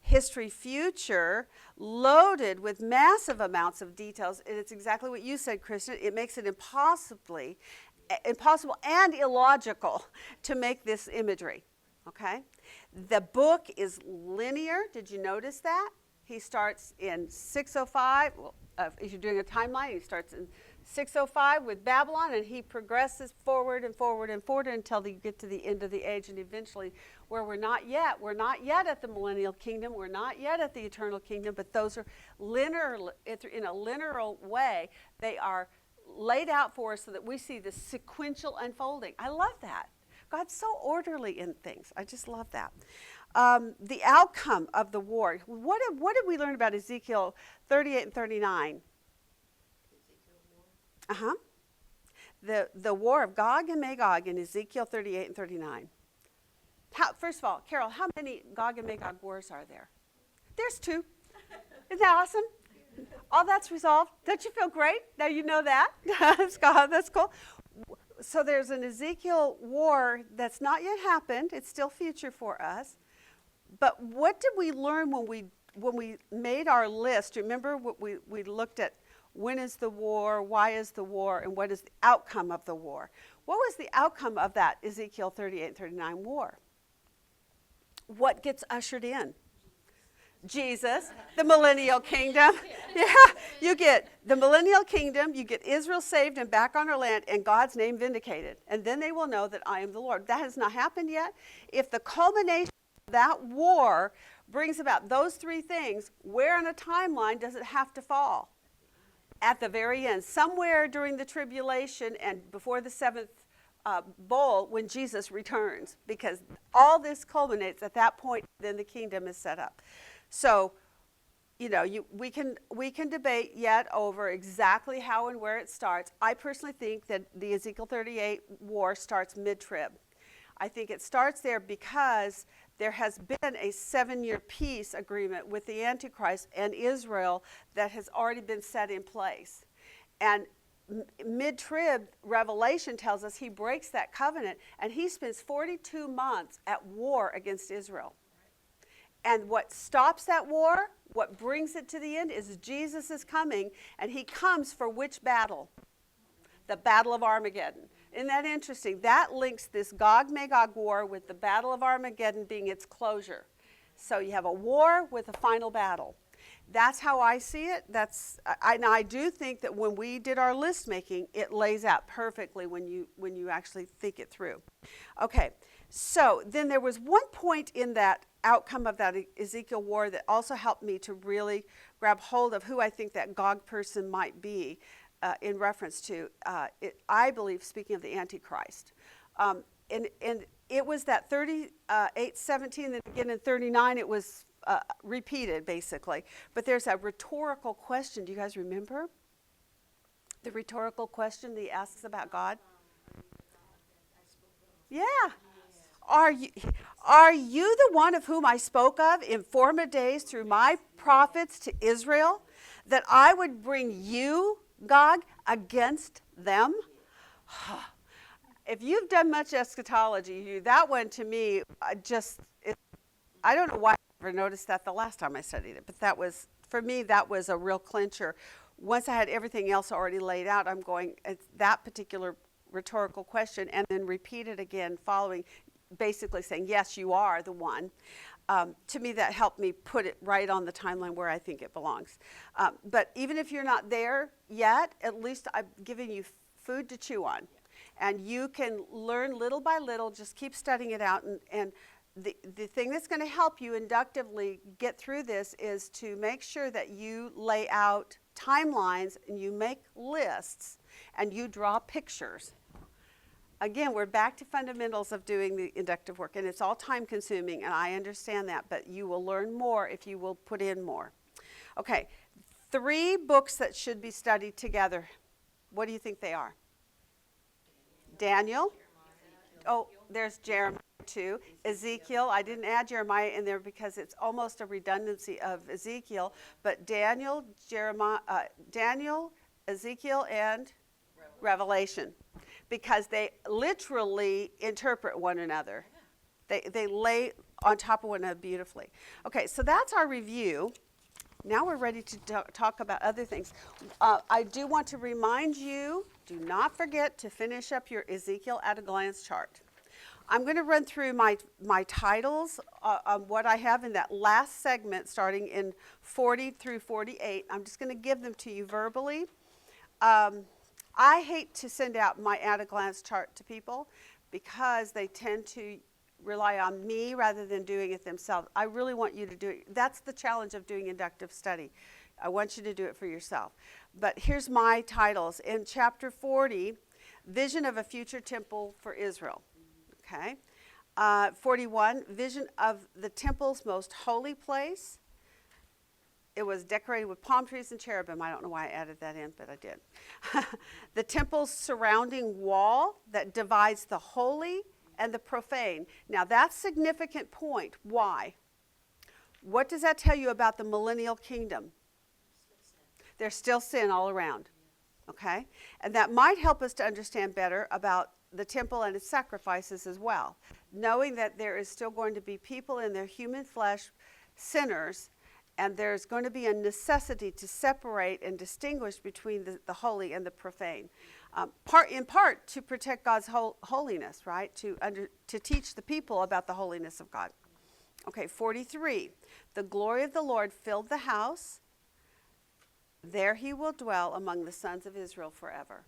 History future, loaded with massive amounts of details, and it's exactly what you said, Kristen. It makes it impossible and illogical to make this imagery, okay? The book is linear. Did you notice that? He starts in 605. If you're doing a timeline, he starts in 605 with Babylon, and he progresses forward and forward and forward until you get to the end of the age, and eventually where we're not yet at the millennial kingdom, we're not yet at the eternal kingdom, but those are linear, in a linear way. They are laid out for us so that we see the sequential unfolding. I love that. God's so orderly in things. I just love that. The outcome of the war. What did we learn about Ezekiel 38 and 39? The war of Gog and Magog in Ezekiel 38 and 39. First of all, Carol, how many Gog and Magog wars are there? There's 2. Isn't that awesome? All that's resolved. Don't you feel great? Now you know that. That's cool. So there's an Ezekiel war that's not yet happened. It's still future for us. But what did we learn when we made our list? Remember what we looked at? When is the war? Why is the war? And what is the outcome of the war? What was the outcome of that Ezekiel 38 and 39 war? What gets ushered in? Jesus, the millennial kingdom. Yeah, you get the millennial kingdom, you get Israel saved and back on our land, and God's name vindicated. And then they will know that I am the Lord. That has not happened yet. If the culmination of that war brings about those 3 things, where on a timeline does it have to fall? At the very end, somewhere during the tribulation and before the 7th bowl, when Jesus returns, because all this culminates at that point, then the kingdom is set up. So we can debate yet over exactly how and where it starts. I personally think that the Ezekiel 38 war starts mid-trib. I think it starts there because there has been a 7-year peace agreement with the Antichrist and Israel that has already been set in place. And mid-trib Revelation tells us he breaks that covenant, and he spends 42 months at war against Israel. And what stops that war, what brings it to the end, is Jesus is coming, and he comes for which battle? The Battle of Armageddon. Isn't that interesting? That links this Gog-Magog war with the Battle of Armageddon being its closure. So you have a war with a final battle. That's how I see it. I do think that when we did our list making, it lays out perfectly when you actually think it through. Okay, so then there was one point in that outcome of that Ezekiel war that also helped me to really grab hold of who I think that Gog person might be in reference to, I believe, speaking of the Antichrist. And it was that 38:17, then again in 39 it was repeated, basically. But there's a rhetorical question. Do you guys remember? The rhetorical question that he asks about God? Yeah. Are you the one of whom I spoke of in former days through my prophets to Israel, that I would bring you, Gog, against them? If you've done much eschatology, that one to me, I don't know why I never noticed that the last time I studied it, but that was, for me, that was a real clincher. Once I had everything else already laid out, I'm going, it's that particular rhetorical question, and then repeat it again following, basically saying, yes, you are the one. To me, that helped me put it right on the timeline where I think it belongs. But even if you're not there yet, at least I'm giving you food to chew on. And you can learn little by little, just keep studying it out. And the thing that's going to help you inductively get through this is to make sure that you lay out timelines and you make lists and you draw pictures. Again, we're back to fundamentals of doing the inductive work, and it's all time consuming, and I understand that, but you will learn more if you will put in more. Okay, 3 books that should be studied together. What do you think they are? Daniel. Oh, there's Jeremiah too. Ezekiel. I didn't add Jeremiah in there because it's almost a redundancy of Ezekiel, but Daniel, Ezekiel, and Revelation. Because they literally interpret one another. They lay on top of one another beautifully. Okay, so that's our review. Now we're ready to talk about other things. I do want to remind you, do not forget to finish up your Ezekiel at a glance chart. I'm going to run through my titles of what I have in that last segment starting in 40 through 48. I'm just going to give them to you verbally. I hate to send out my at-a-glance chart to people because they tend to rely on me rather than doing it themselves. I really want you to do it. That's the challenge of doing inductive study. I want you to do it for yourself. But here's my titles. In chapter 40, Vision of a Future Temple for Israel. Okay. 41, Vision of the Temple's Most Holy Place. It was decorated with palm trees and cherubim. I don't know why I added that in, but I did. The temple's surrounding wall that divides the holy and the profane. Now, that's a significant point. Why? What does that tell you about the millennial kingdom? There's still sin all around. Okay? And that might help us to understand better about the temple and its sacrifices as well. Knowing that there is still going to be people in their human flesh, sinners, and there's going to be a necessity to separate and distinguish between the holy and the profane. In part to protect God's holiness, right? To teach the people about the holiness of God. Okay, 43. The glory of the Lord filled the house. There he will dwell among the sons of Israel forever.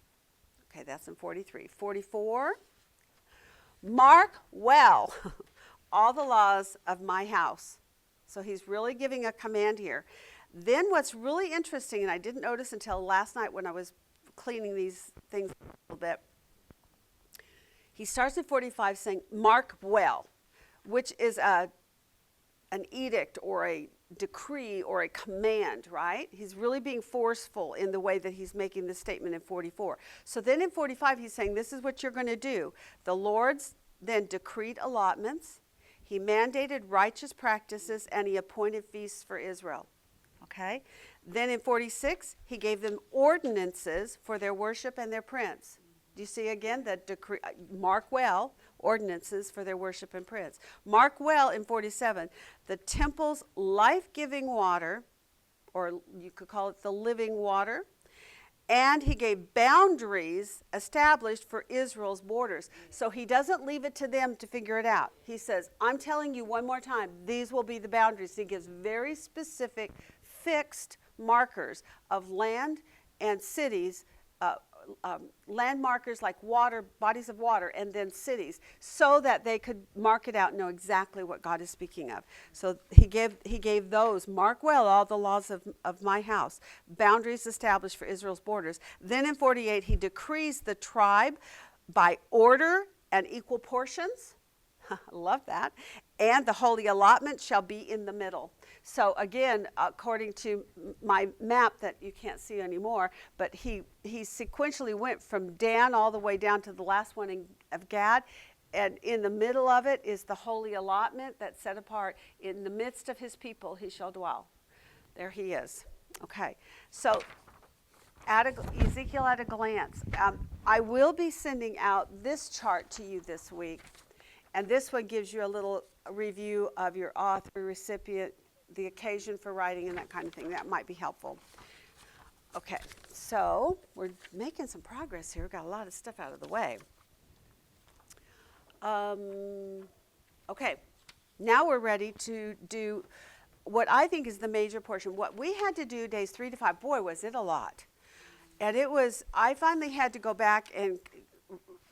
Okay, that's in 43. 44. Mark well all the laws of my house. So he's really giving a command here. Then what's really interesting, and I didn't notice until last night when I was cleaning these things a little bit, he starts at 45 saying, mark well, which is a an edict or a decree or a command, right? He's really being forceful in the way that he's making this statement in 44. So then in 45, he's saying, this is what you're going to do. The Lord's then decreed allotments. He mandated righteous practices, and he appointed feasts for Israel. Okay? Then in 46, he gave them ordinances for their worship and their prince. Do you see again the decree? Mark well, ordinances for their worship and prince. Mark well in 47, the temple's life-giving water, or you could call it the living water, and he gave boundaries established for Israel's borders. So he doesn't leave it to them to figure it out. He says, I'm telling you one more time, these will be the boundaries. He gives very specific, fixed markers of land and cities, land markers like water, bodies of water, and then cities, so that they could mark it out and know exactly what God is speaking of. So he gave those, mark well all the laws of my house, boundaries established for Israel's borders. Then in 48, he decrees the tribe by order and equal portions. I love that. And the holy allotment shall be in the middle. So again, according to my map that you can't see anymore, but he sequentially went from Dan all the way down to the last one of Gad. And in the middle of it is the holy allotment that's set apart. In the midst of his people he shall dwell. There he is. Okay. So Ezekiel at a glance. I will be sending out this chart to you this week. And this one gives you a little review of your author, recipient, the occasion for writing, and that kind of thing. That might be helpful. Okay, so we're making some progress here. We've got a lot of stuff out of the way. Okay, now we're ready to do what I think is the major portion. What we had to do days 3 to 5, boy, was it a lot. And I finally had to go back and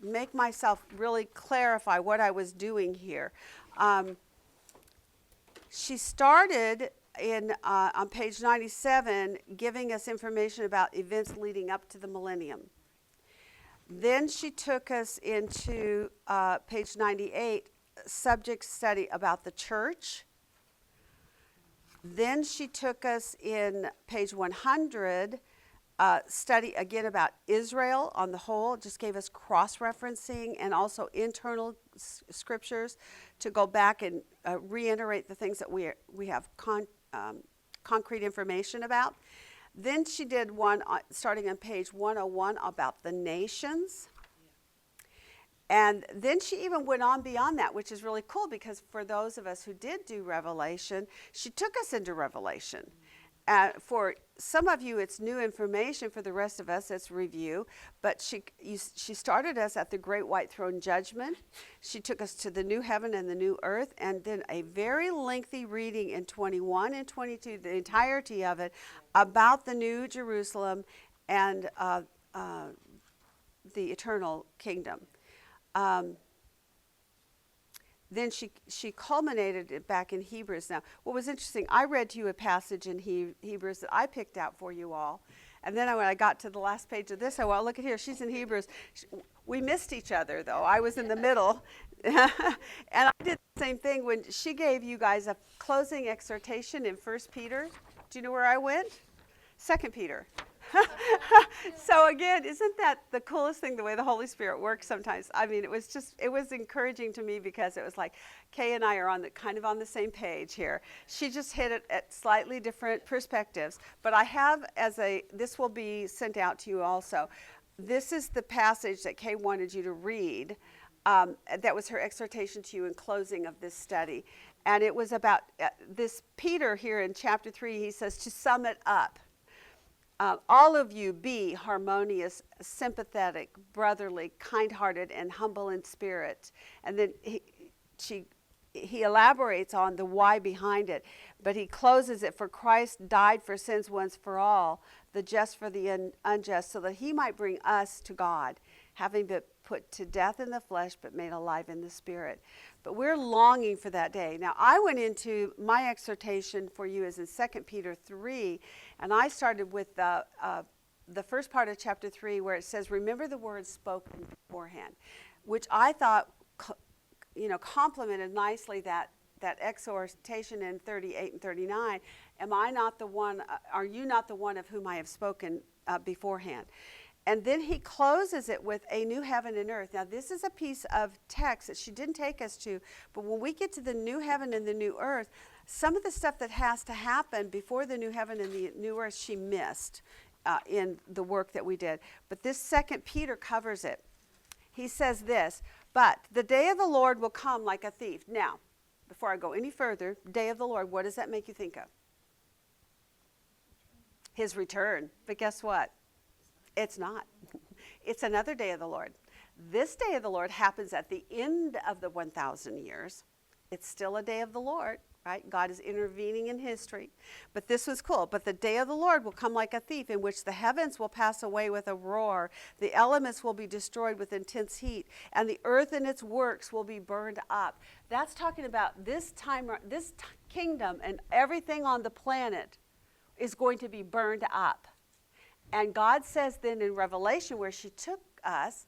make myself really clarify what I was doing here. She started on page 97 giving us information about events leading up to the millennium. Then she took us into page 98, subject study about the church. Then she took us in page 100, study again about Israel on the whole, just gave us cross-referencing and also internal scriptures to go back and reiterate the things that we have concrete information about. Then she did one starting on page 101 about the nations. And then she even went on beyond that, which is really cool because for those of us who did do Revelation, she took us into Revelation. For some of you, it's new information. For the rest of us, it's review. But she started us at the Great White Throne Judgment. She took us to the new heaven and the new earth, and then a very lengthy reading in 21 and 22, the entirety of it, about the New Jerusalem and the eternal kingdom. Then she culminated it back in Hebrews. Now, what was interesting, I read to you a passage in Hebrews that I picked out for you all. And then when I got to the last page of this, I went, look at here, she's in Hebrews. We missed each other, though. I was in the middle. And I did the same thing when she gave you guys a closing exhortation in 1 Peter. Do you know where I went? 2 Peter. So again, isn't that the coolest thing, the way the Holy Spirit works sometimes? I mean, it was encouraging to me because it was like Kay and I are kind of on the same page here. She just hit it at slightly different perspectives. But I have this will be sent out to you also. This is the passage that Kay wanted you to read. That was her exhortation to you in closing of this study. And it was about this Peter here in chapter 3. He says, to sum it up, all of you be harmonious, sympathetic, brotherly, kind-hearted, and humble in spirit. And then he elaborates on the why behind it, but he closes it, for Christ died for sins once for all, the just for the unjust, so that he might bring us to God, having been put to death in the flesh, but made alive in the spirit. But we're longing for that day. Now, I went into my exhortation for you is in 2 Peter 3, and I started with the first part of chapter 3 where it says, remember the words spoken beforehand, which I thought, complemented nicely that that exhortation in 38 and 39, am I not the one, are you not the one of whom I have spoken beforehand? And then he closes it with a new heaven and earth. Now, this is a piece of text that she didn't take us to, but when we get to the new heaven and the new earth, some of the stuff that has to happen before the new heaven and the new earth, she missed in the work that we did. But this 2 Peter covers it. He says this, but the day of the Lord will come like a thief. Now, before I go any further, day of the Lord, what does that make you think of? His return. But guess what? It's not. It's another day of the Lord. This day of the Lord happens at the end of the 1,000 years. It's still a day of the Lord, right? God is intervening in history. But this was cool. But the day of the Lord will come like a thief, in which the heavens will pass away with a roar. The elements will be destroyed with intense heat, and the earth and its works will be burned up. That's talking about this time, kingdom and everything on the planet is going to be burned up. And God says then in Revelation, where she took us,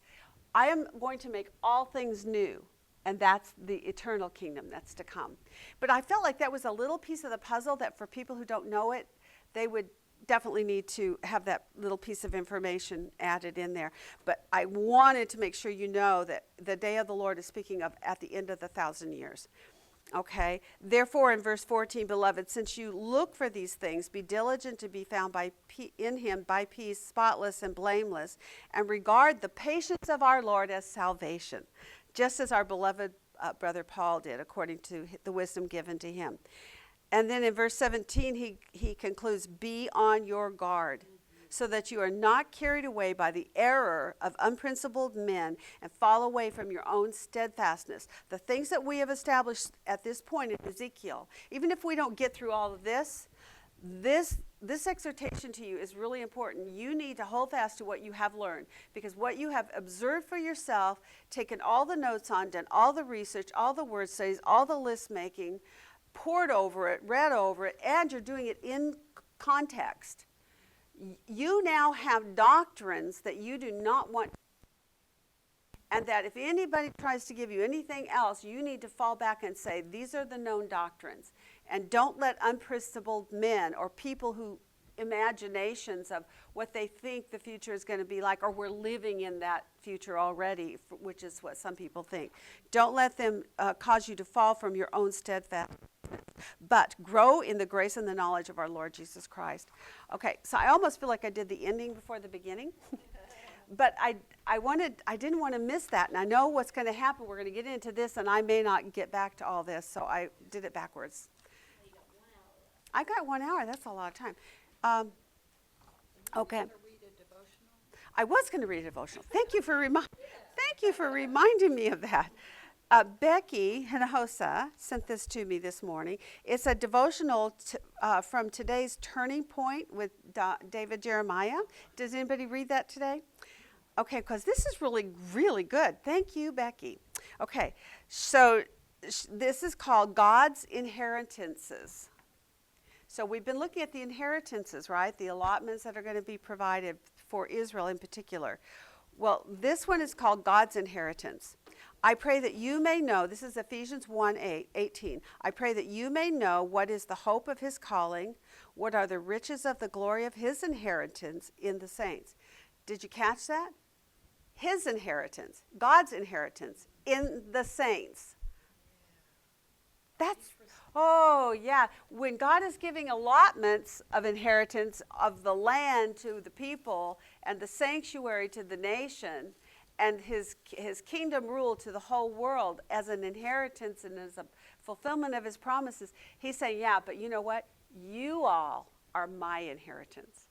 I am going to make all things new. And that's the eternal kingdom that's to come. But I felt like that was a little piece of the puzzle that for people who don't know it, they would definitely need to have that little piece of information added in there. But I wanted to make sure you know that the day of the Lord is speaking of at the end of the 1,000 years. Okay, therefore in verse 14, beloved, since you look for these things, be diligent to be found in him by peace, spotless and blameless, and regard the patience of our Lord as salvation, just as our beloved brother Paul did, according to the wisdom given to him. And then in verse 17, he concludes, be on your guard, so that you are not carried away by the error of unprincipled men and fall away from your own steadfastness. The things that we have established at this point in Ezekiel, even if we don't get through all of this exhortation to you is really important. You need to hold fast to what you have learned, because what you have observed for yourself, taken all the notes on, done all the research, all the word studies, all the list making, poured over it, read over it, and you're doing it in context. You now have doctrines that you do not want, and that if anybody tries to give you anything else, you need to fall back and say, these are the known doctrines. And don't let unprincipled men or people who imaginations of what they think the future is going to be like, or we're living in that future already, which is what some people think. Don't let them cause you to fall from your own steadfast, but grow in the grace and the knowledge of our Lord Jesus Christ. Okay, so I almost feel like I did the ending before the beginning. But I didn't want to miss that. And I know what's going to happen. We're going to get into this, and I may not get back to all this, so I did it backwards. I got 1 hour. That's a lot of time. Okay. I was going to read a devotional. Thank you for reminding me of that. Becky Hinojosa sent this to me this morning. It's a devotional from today's Turning Point with David Jeremiah. Does anybody read that today? Okay, because this is really, really good. Thank you, Becky. Okay, so this is called God's Inheritances. So we've been looking at the inheritances, right? The allotments that are going to be provided for Israel in particular. Well, this one is called God's inheritance. I pray that you may know, this is Ephesians 1:18. I pray that you may know what is the hope of his calling, what are the riches of the glory of his inheritance in the saints. Did you catch that? His inheritance, God's inheritance in the saints. That's, oh yeah, when God is giving allotments of inheritance of the land to the people and the sanctuary to the nation, and his kingdom rule to the whole world as an inheritance and as a fulfillment of his promises, he's saying, yeah, but you know what? You all are my inheritance.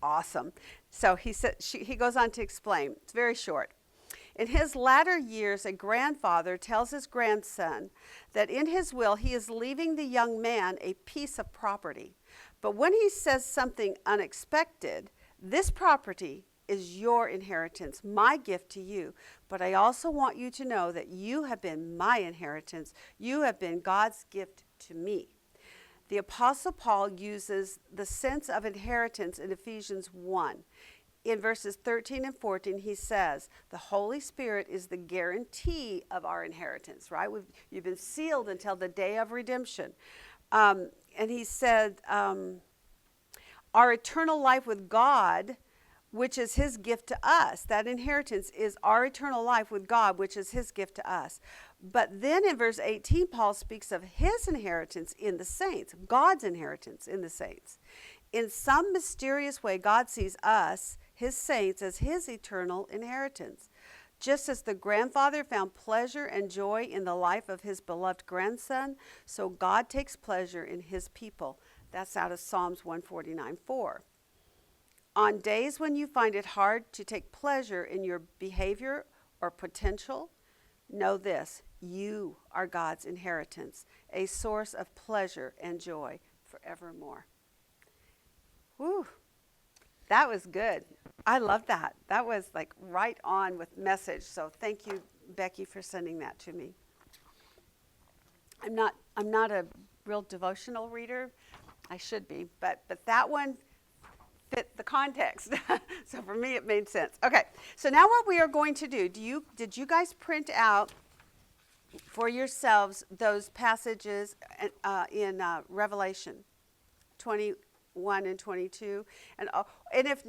Awesome. So he goes on to explain. It's very short. In his latter years, a grandfather tells his grandson that in his will he is leaving the young man a piece of property. But when he says something unexpected, this property is your inheritance, my gift to you. But I also want you to know that you have been my inheritance. You have been God's gift to me. The Apostle Paul uses the sense of inheritance in Ephesians 1. in verses 13 and 14, he says, the Holy Spirit is the guarantee of our inheritance, right? You've been sealed until the day of redemption. And he said, our eternal life with God, which is his gift to us. That inheritance is our eternal life with God, which is his gift to us. But then in verse 18, Paul speaks of his inheritance in the saints, God's inheritance in the saints. In some mysterious way, God sees us, his saints, as his eternal inheritance. Just as the grandfather found pleasure and joy in the life of his beloved grandson, so God takes pleasure in his people. That's out of Psalms 149:4. On days when you find it hard to take pleasure in your behavior or potential, know this: you are God's inheritance, a source of pleasure and joy forevermore. Whew, that was good. I love that. That was like right on with message. So thank you, Becky, for sending that to me. I'm not a real devotional reader. I should be, but that one fit the context. So for me, it made sense. Okay, so now what we are going to do, did you guys print out for yourselves those passages in Revelation 21 and 22? And if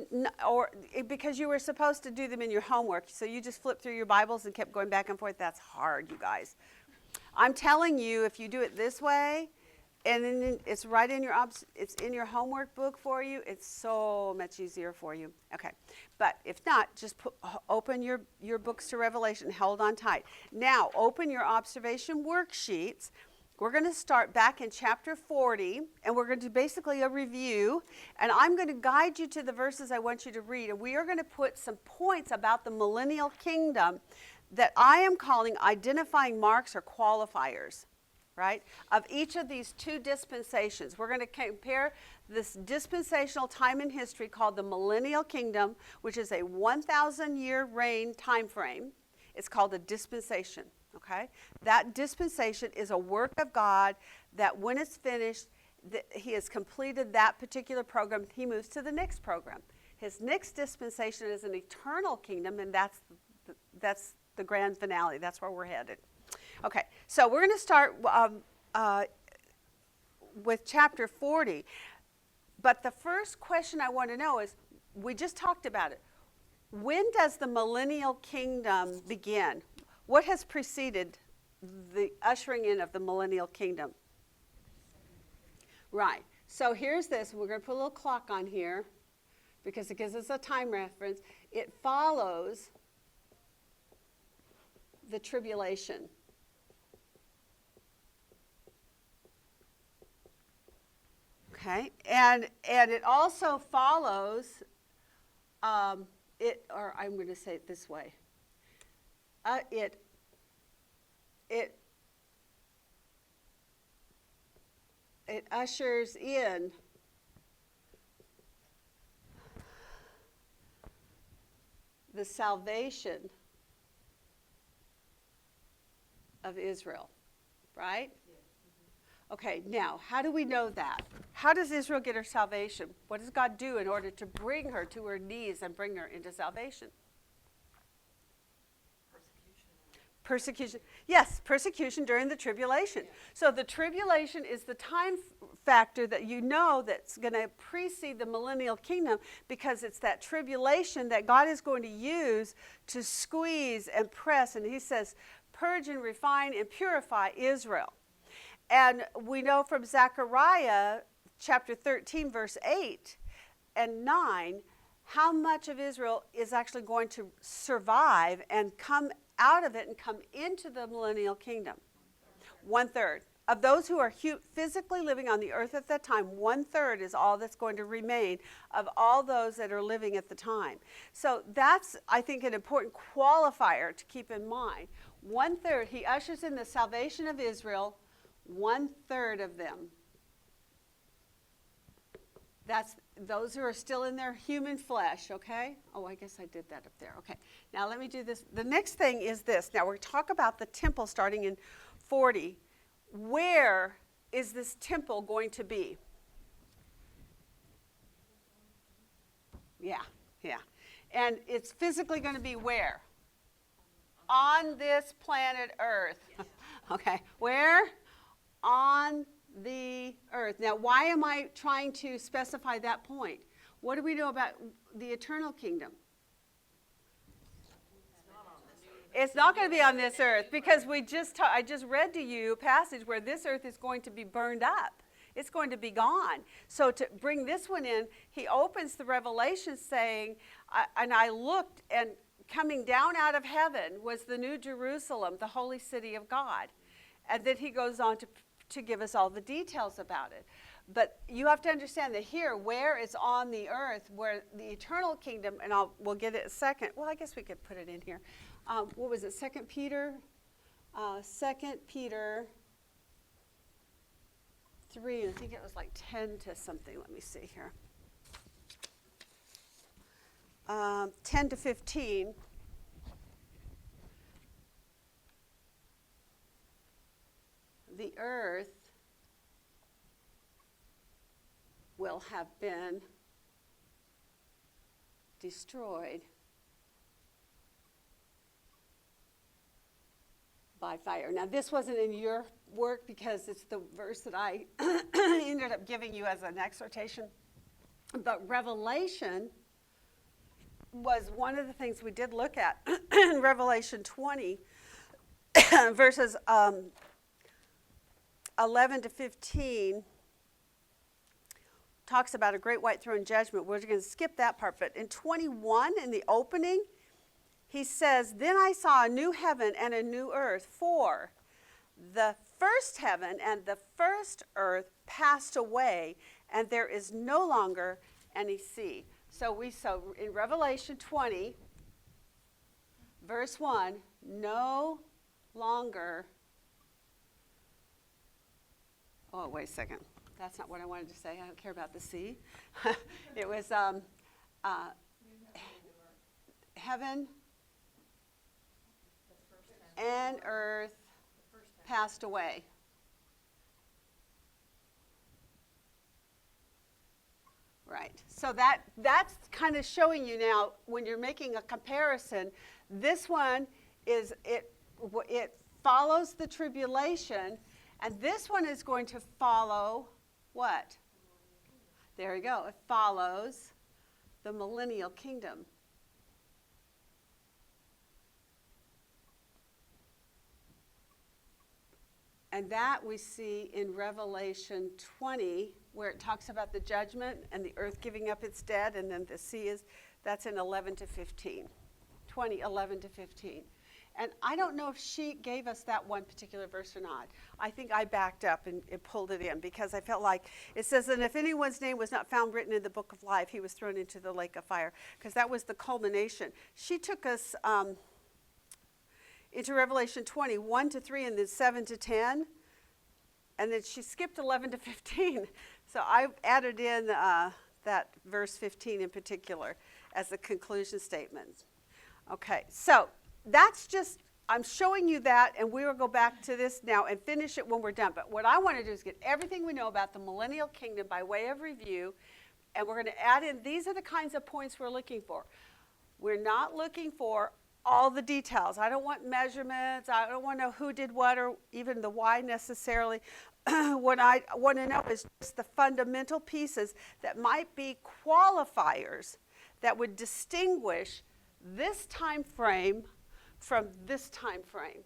or because you were supposed to do them in your homework, so you just flipped through your Bibles and kept going back and forth. That's hard, you guys. I'm telling you, if you do it this way, and then it's right in it's in your homework book for you, it's so much easier for you. Okay, but if not, just open your books to Revelation, hold on tight. Now, open your observation worksheets. We're going to start back in chapter 40, and we're going to do basically a review, and I'm going to guide you to the verses I want you to read, and we are going to put some points about the millennial kingdom that I am calling identifying marks or qualifiers, right, of each of these two dispensations. We're going to compare this dispensational time in history called the millennial kingdom, which is a 1,000-year reign time frame. It's called a dispensation, okay? That dispensation is a work of God that when it's finished, he has completed that particular program, he moves to the next program. His next dispensation is an eternal kingdom, and that's the grand finale. That's where we're headed. Okay, so we're going to start with chapter 40. But the first question I want to know is, we just talked about it. When does the millennial kingdom begin? What has preceded the ushering in of the millennial kingdom? Right. So here's this. We're going to put a little clock on here because it gives us a time reference. It follows the tribulation. Okay, and it also follows or I'm going to say it this way. It ushers in the salvation of Israel, right? Okay, now, how do we know that? How does Israel get her salvation? What does God do in order to bring her to her knees and bring her into salvation? Persecution. Yes, persecution during the tribulation. So the tribulation is the time factor that you know that's going to precede the millennial kingdom, because it's that tribulation that God is going to use to squeeze and press. And he says, purge and refine and purify Israel. And we know from Zechariah chapter 13, verse 8 and 9, how much of Israel is actually going to survive and come out of it and come into the millennial kingdom. 1/3. Of those who are physically living on the earth at that time, 1/3 is all that's going to remain of all those that are living at the time. So that's, I think, an important qualifier to keep in mind. 1/3, he ushers in the salvation of Israel, 1/3 of them. That's those who are still in their human flesh, okay? Oh, I guess I did that up there. Okay, now let me do this. The next thing is this. Now we're going to talk about the temple starting in 40. Where is this temple going to be? Yeah. And it's physically going to be where? On this planet Earth. Okay, where? On the earth. Now, why am I trying to specify that point? What do we know about the eternal kingdom? It's not going to be on this earth because I just read to you a passage where this earth is going to be burned up. It's going to be gone. So to bring this one in, he opens the Revelation saying, and I looked, and coming down out of heaven was the New Jerusalem, the holy city of God. And then he goes on to give us all the details about it. But you have to understand that here, where is on the earth, where the eternal kingdom, and we'll get it in a second. Well, I guess we could put it in here. What was it, 2 Peter? 2 Peter 3, I think it was like 10 to something. Let me see here. 10 to 15. The earth will have been destroyed by fire. Now, this wasn't in your work because it's the verse that I ended up giving you as an exhortation. But Revelation was one of the things we did look at in Revelation 20, verses 11 to 15. Talks about a great white throne judgment. We're going to skip that part. But in 21, in the opening, he says, "Then I saw a new heaven and a new earth, for the first heaven and the first earth passed away, and there is no longer any sea." So in Revelation 20, verse 1, no longer. Oh, wait a second. That's not what I wanted to say. I don't care about the sea. It was heaven and earth passed away. Right. So that's kind of showing you now when you're making a comparison. This one it follows the tribulation, and this one is going to follow what? There you go. It follows the millennial kingdom. And that we see in Revelation 20, where it talks about the judgment and the earth giving up its dead, and then the sea that's in 11 to 15. 20, 11 to 15. And I don't know if she gave us that one particular verse or not. I think I backed up and pulled it in because I felt like it says, "And if anyone's name was not found written in the book of life, he was thrown into the lake of fire," because that was the culmination. She took us into Revelation 20, 1 to 3, and then 7 to 10. And then she skipped 11 to 15. So I added in that verse 15 in particular as the conclusion statement. Okay, so that's just, I'm showing you that, and we will go back to this now and finish it when we're done. But what I want to do is get everything we know about the millennial kingdom by way of review, and we're going to add in, these are the kinds of points we're looking for. We're not looking for all the details. I don't want measurements. I don't want to know who did what or even the why necessarily. What I want to know is just the fundamental pieces that might be qualifiers that would distinguish this time frame from this time frame.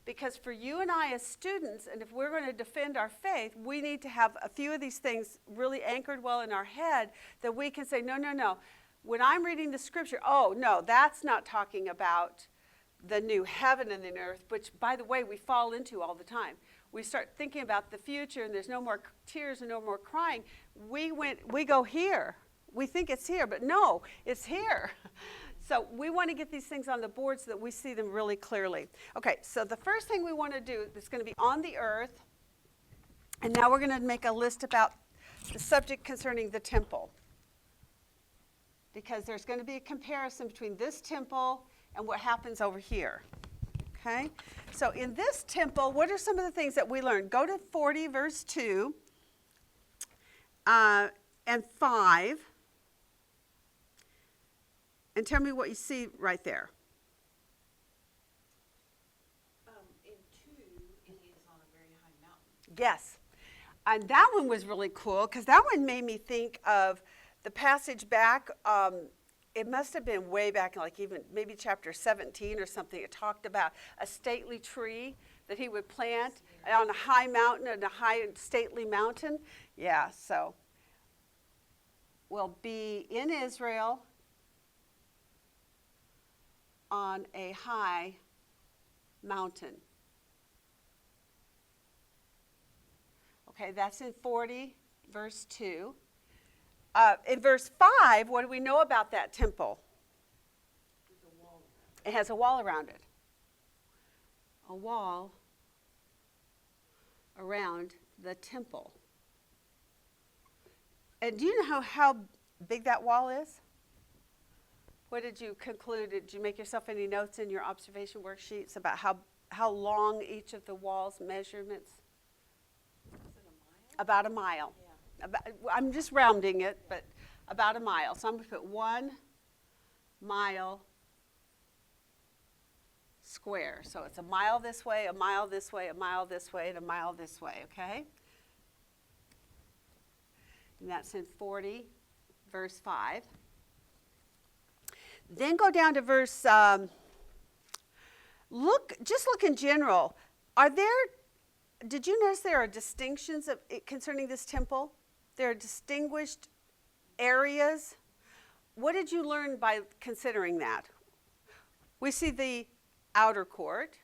Because for you and I as students, and if we're going to defend our faith, we need to have a few of these things really anchored well in our head that we can say, no. When I'm reading the scripture, oh, no, that's not talking about the new heaven and the new earth, which, by the way, we fall into all the time. We start thinking about the future, and there's no more tears and no more crying. We go here. We think it's here, but no, it's here. So we want to get these things on the board so that we see them really clearly. Okay, so the first thing we want to do is going to be on the earth, and now we're going to make a list about the subject concerning the temple, because there's going to be a comparison between this temple and what happens over here. Okay? So in this temple, what are some of the things that we learned? Go to 40, verse 2 and 5. And tell me what you see right there. In 2, it is on a very high mountain. Yes. And that one was really cool because that one made me think of the passage back. It must have been way back, like even maybe chapter 17 or something. It talked about a stately tree that he would plant on a high mountain, and a high and stately mountain. Yeah, so we'll be in Israel on a high mountain. Okay, that's in 40, verse 2. In verse 5, what do we know about that temple? There's a wall around it. It has a wall around it. A wall around the temple. And do you know how big that wall is? What did you conclude? Did you make yourself any notes in your observation worksheets about how long each of the walls measurements? Is it a mile? About a mile. Yeah. I'm just rounding it, but about a mile. So I'm going to put 1 mile square. So it's a mile this way, a mile this way, a mile this way, and a mile this way, okay? And that's in 40, verse 5. Then go down to verse, just look in general. Did you notice there are distinctions concerning this temple? There are distinguished areas. What did you learn by considering that? We see the outer court,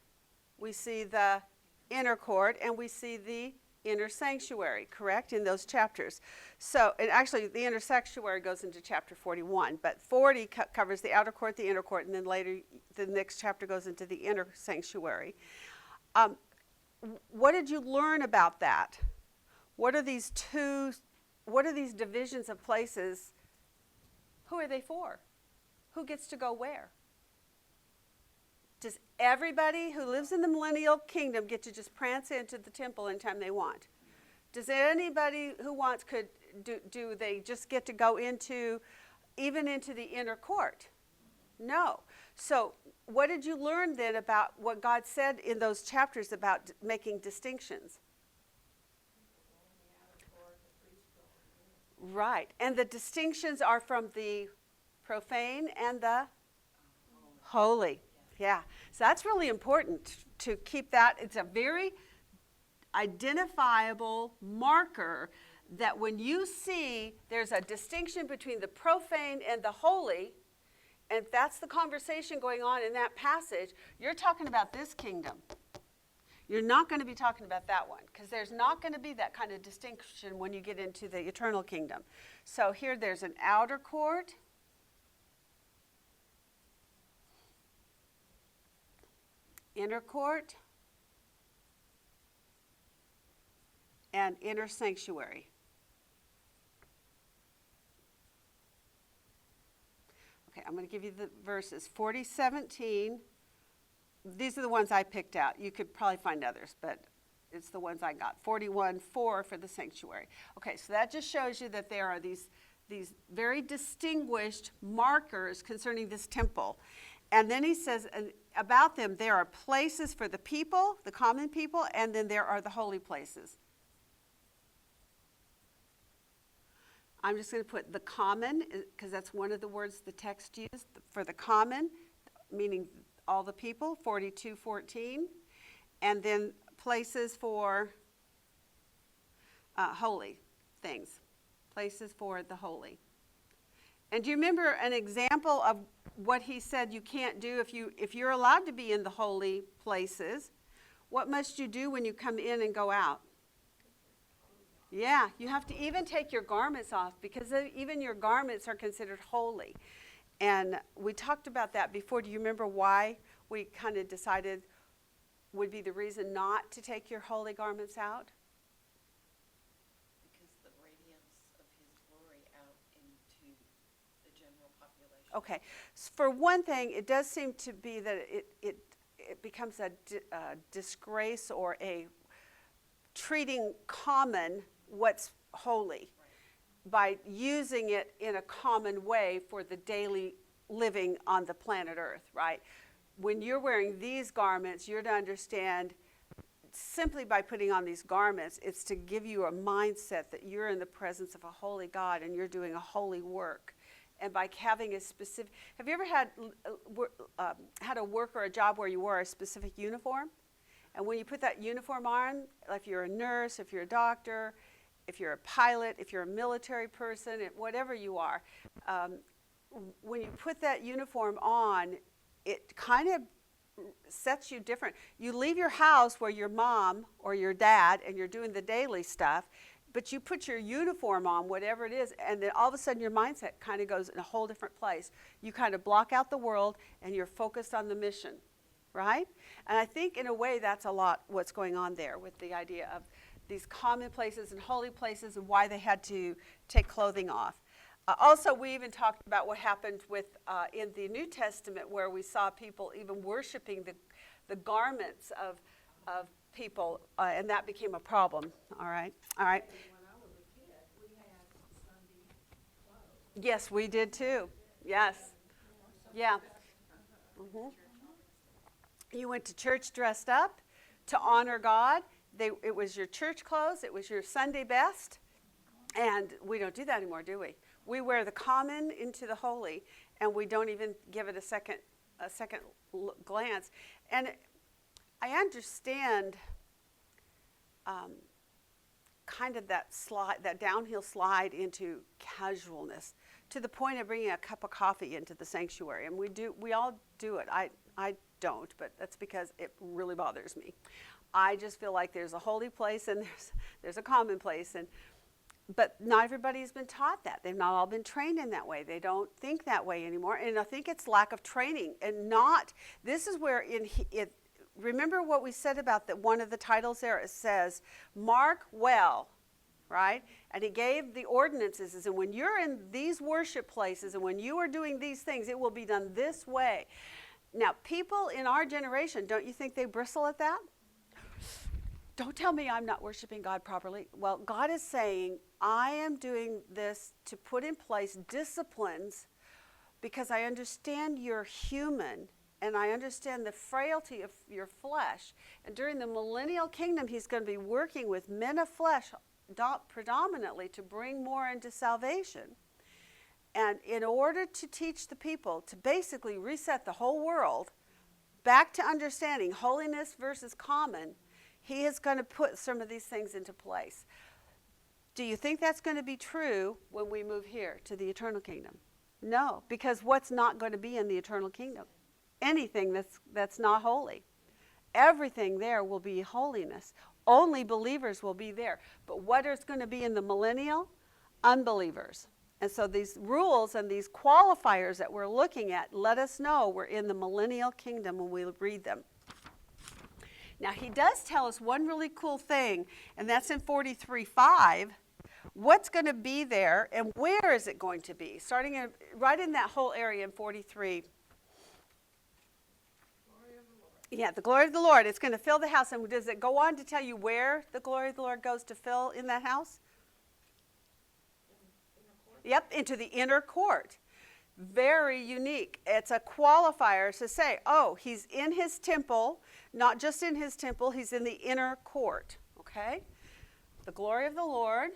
we see the inner court, and we see the inner sanctuary, correct, in those chapters. So, and actually the inner sanctuary goes into chapter 41, but 40 covers the outer court, the inner court, and then later the next chapter goes into the inner sanctuary. What did you learn about that? What are these divisions of places? Who are they for? Who gets to go where? Does everybody who lives in the millennial kingdom get to just prance into the temple anytime they want? Does anybody who wants do they just get to go even into the inner court? No. So what did you learn then about what God said in those chapters about making distinctions? Right. And the distinctions are from the profane and the holy. Yeah. So that's really important to keep that. It's a very identifiable marker that when you see there's a distinction between the profane and the holy, and if that's the conversation going on in that passage, you're talking about this kingdom. You're not going to be talking about that one, because there's not going to be that kind of distinction when you get into the eternal kingdom. So here there's an outer court, inner court, and inner sanctuary. Okay, I'm going to give you the verses. 40:17. These are the ones I picked out. You could probably find others, but it's the ones I got. 41:4 for the sanctuary. Okay, so that just shows you that there are these very distinguished markers concerning this temple. And then he says about them, there are places for the people, the common people, and then there are the holy places. I'm just going to put the common, because that's one of the words the text used, for the common, meaning all the people, 42:14, and then places for holy things, places for the holy. And do you remember an example of what he said you can't do if you're allowed to be in the holy places? What must you do when you come in and go out? Yeah, you have to even take your garments off, because even your garments are considered holy. And we talked about that before. Do you remember why we kind of decided would be the reason not to take your holy garments out? Because the radiance of his glory out into the general population. Okay. For one thing, it does seem to be that it becomes a disgrace or a treating common what's holy by using it in a common way for the daily living on the planet Earth, right? When you're wearing these garments, you're to understand simply by putting on these garments, it's to give you a mindset that you're in the presence of a holy God and you're doing a holy work. And by having a specific, have you ever had a work or a job where you wore a specific uniform? And when you put that uniform on, if you're a nurse, if you're a doctor, if you're a pilot, if you're a military person, whatever you are, when you put that uniform on, it kind of sets you different. You leave your house where your mom or your dad and you're doing the daily stuff, but you put your uniform on, whatever it is, and then all of a sudden your mindset kind of goes in a whole different place. You kind of block out the world and you're focused on the mission, right? And I think in a way that's a lot what's going on there with the idea of these common places and holy places and why they had to take clothing off. Also, we even talked about what happened with in the New Testament where we saw people even worshiping the garments of people, and that became a problem. All right. When I was a kid, we had Sunday clothes. Yes, we did too. Yes. Yeah. Mm-hmm. You went to church dressed up to honor God. It was your church clothes. It was your Sunday best. And we don't do that anymore, do we? We wear the common into the holy, and we don't even give it a second glance. And I understand kind of that downhill slide into casualness to the point of bringing a cup of coffee into the sanctuary. And we all do it. I don't, but that's because it really bothers me. I just feel like there's a holy place and there's a common place, but not everybody's been taught that. They've not all been trained in that way. They don't think that way anymore. And I think it's lack of training this is where remember what we said about that one of the titles there, it says, mark well, right? And he gave the ordinances, and when you're in these worship places and when you are doing these things, it will be done this way. Now, people in our generation, don't you think they bristle at that? Don't tell me I'm not worshiping God properly. Well, God is saying, I am doing this to put in place disciplines because I understand you're human and I understand the frailty of your flesh. And during the millennial kingdom, he's going to be working with men of flesh predominantly to bring more into salvation. And in order to teach the people to basically reset the whole world back to understanding holiness versus common, he is going to put some of these things into place. Do you think that's going to be true when we move here to the eternal kingdom? No, because what's not going to be in the eternal kingdom? Anything that's not holy. Everything there will be holiness. Only believers will be there. But what is going to be in the millennial? Unbelievers. And so these rules and these qualifiers that we're looking at let us know we're in the millennial kingdom when we read them. Now, he does tell us one really cool thing, and that's in 43:5. What's going to be there, and where is it going to be? Starting right in that whole area in 43. Glory of the Lord. Yeah, the glory of the Lord. It's going to fill the house. And does it go on to tell you where the glory of the Lord goes to fill in that house? Inner court. Yep, into the inner court. Very unique. It's a qualifier to say, oh, he's in his temple, not just in his temple, he's in the inner court, okay? The glory of the Lord.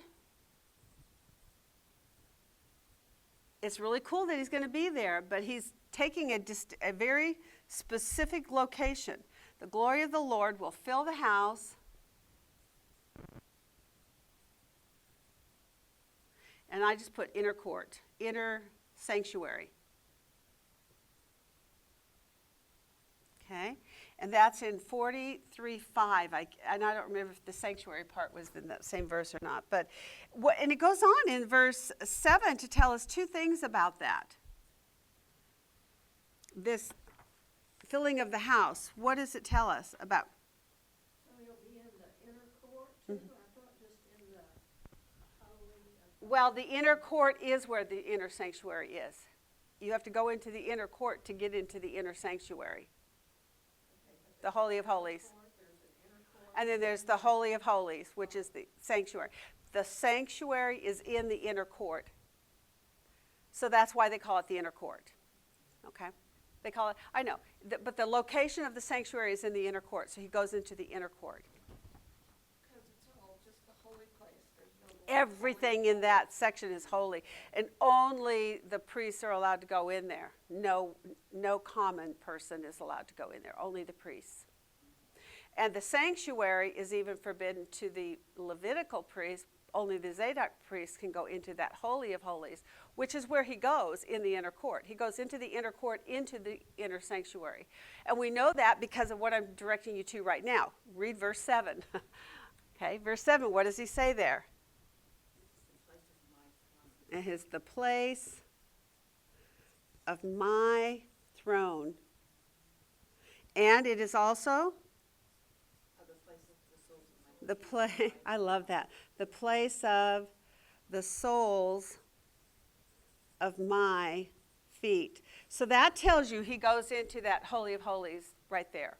It's really cool that he's going to be there, but he's taking a very specific location. The glory of the Lord will fill the house. And I just put inner court, inner sanctuary. Okay, and that's in 43:5. And I don't remember if the sanctuary part was in that same verse or not. But and it goes on in verse 7 to tell us two things about that. This filling of the house. What does it tell us about? So he'll be in the inner court too? I thought just in the holy. Well, the inner court is where the inner sanctuary is. You have to go into the inner court to get into the inner sanctuary. The Holy of Holies. And then there's the Holy of Holies, which is the sanctuary. The sanctuary is in the inner court. So that's why they call it the inner court. Okay? They call it, I know, but the location of the sanctuary is in the inner court, so he goes into the inner court. Because it's all just a holy place. There's no. Everything in that section is holy, and only the priests are allowed to go in there. No common person is allowed to go in there, only the priests. And the sanctuary is even forbidden to the Levitical priests. Only the Zadok priest can go into that Holy of Holies, which is where he goes in the inner court. He goes into the inner court, into the inner sanctuary. And we know that because of what I'm directing you to right now. Read verse 7. Okay, verse 7, what does he say there? It is the place of my throne. And it is also the place, I love that. The place of the soles of my feet. So that tells you he goes into that Holy of Holies right there.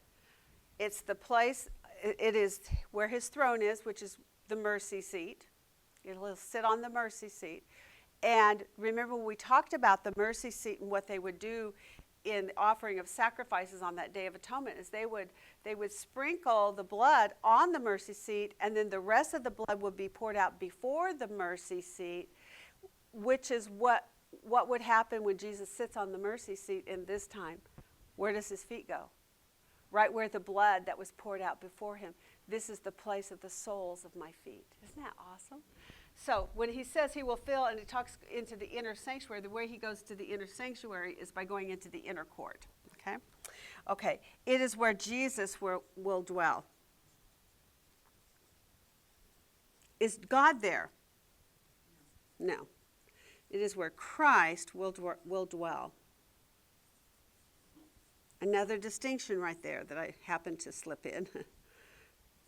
It's the place, it is where his throne is, which is the mercy seat. He'll sit on the mercy seat. And remember when we talked about the mercy seat and what they would do in offering of sacrifices on that Day of Atonement is they would sprinkle the blood on the mercy seat, and then the rest of the blood would be poured out before the mercy seat, which is what would happen when Jesus sits on the mercy seat in this time. Where does his feet go? Right where the blood that was poured out before him. This is the place of the soles of my feet. Isn't that awesome? So when he says he will fill, and he talks into the inner sanctuary, the way he goes to the inner sanctuary is by going into the inner court. Okay? Okay. It is where Jesus will dwell. Is God there? No. It is where Christ will dwell. Another distinction right there that I happened to slip in.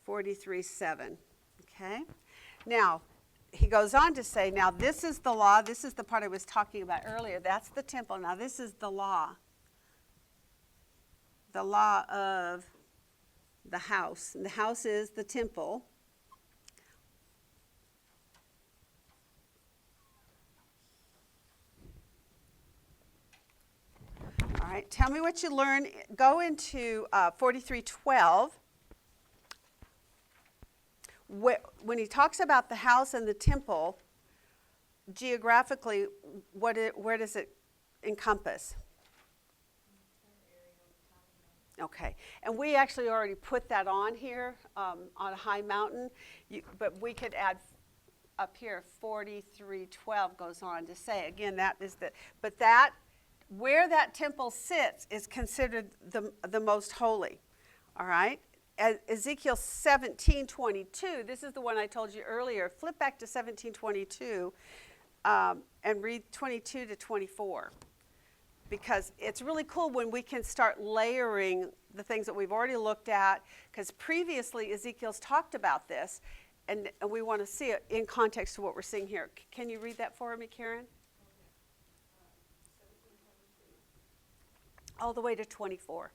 43:7. Okay? Now, he goes on to say, now this is the law. This is the part I was talking about earlier. That's the temple. Now this is the law. The law of the house. And the house is the temple. All right, tell me what you learn. Go into 43:12. When he talks about the house and the temple, geographically, where does it encompass? Okay, and we actually already put that on here on a high mountain, but we could add up here. 43:12 goes on to say again that is but that where that temple sits is considered the most holy. All right. Ezekiel 17:22, this is the one I told you earlier. Flip back to 17:22 and read 22 to 24. Because it's really cool when we can start layering the things that we've already looked at, because previously Ezekiel's talked about this, and we want to see it in context to what we're seeing here. Can you read that for me, Karen? All the way to 24.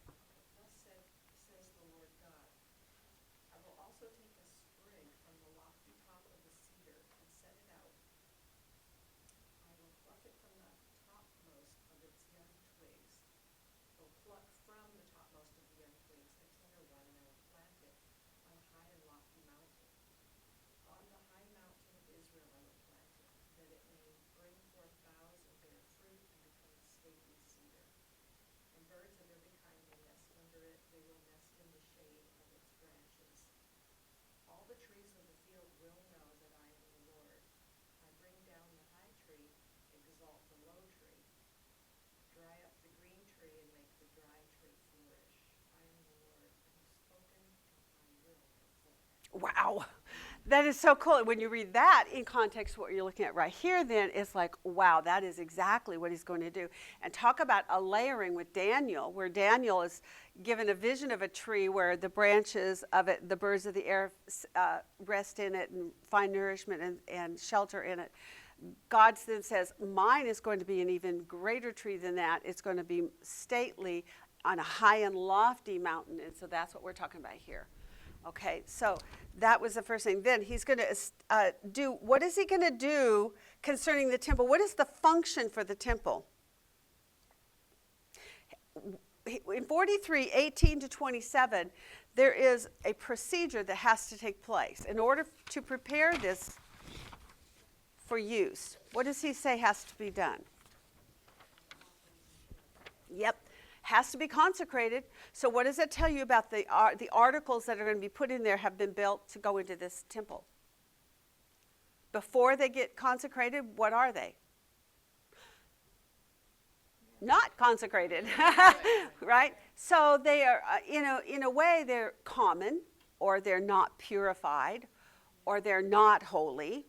Wow, that is so cool. When you read that in context, what you're looking at right here, then it's like, wow, that is exactly what he's going to do. And talk about a layering with Daniel, where Daniel is given a vision of a tree where the branches of it, the birds of the air rest in it and find nourishment and shelter in it. God then says, mine is going to be an even greater tree than that. It's going to be stately on a high and lofty mountain. And so that's what we're talking about here. Okay, so that was the first thing. Then he's going to what is he going to do concerning the temple? What is the function for the temple? in 43:18-27, there is a procedure that has to take place in order to prepare this for use. What does he say has to be done? Yep, has to be consecrated. So what does that tell you about the articles that are going to be put in there have been built to go into this temple? Before they get consecrated, what are they? Not consecrated, right? So they are, in a way, they're common, or they're not purified, or they're not holy.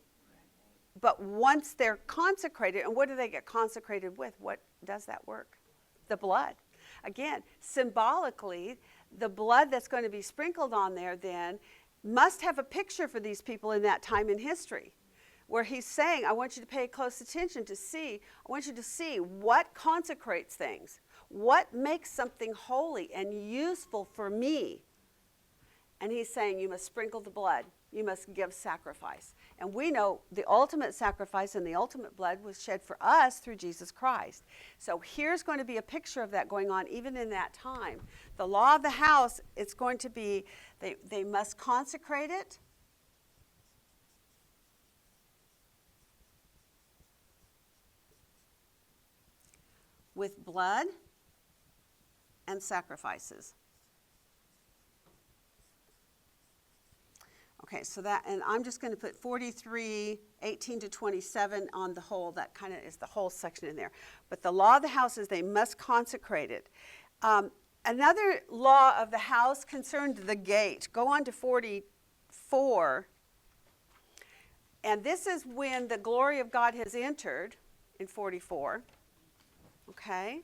But once they're consecrated, and what do they get consecrated with? What does that work? The blood. Again, symbolically, the blood that's going to be sprinkled on there then must have a picture for these people in that time in history, where he's saying, I want you to pay close attention to see, I want you to see what consecrates things, what makes something holy and useful for me. And he's saying, you must sprinkle the blood, you must give sacrifice. And we know the ultimate sacrifice and the ultimate blood was shed for us through Jesus Christ. So here's going to be a picture of that going on even in that time. The law of the house, it's going to be, they must consecrate it. With blood and sacrifices. Okay, so that, and I'm just going to put 43:18-27 on the whole. That kind of is the whole section in there. But the law of the house is they must consecrate it. Another law of the house concerned the gate. Go on to 44. And this is when the glory of God has entered in 44. Okay,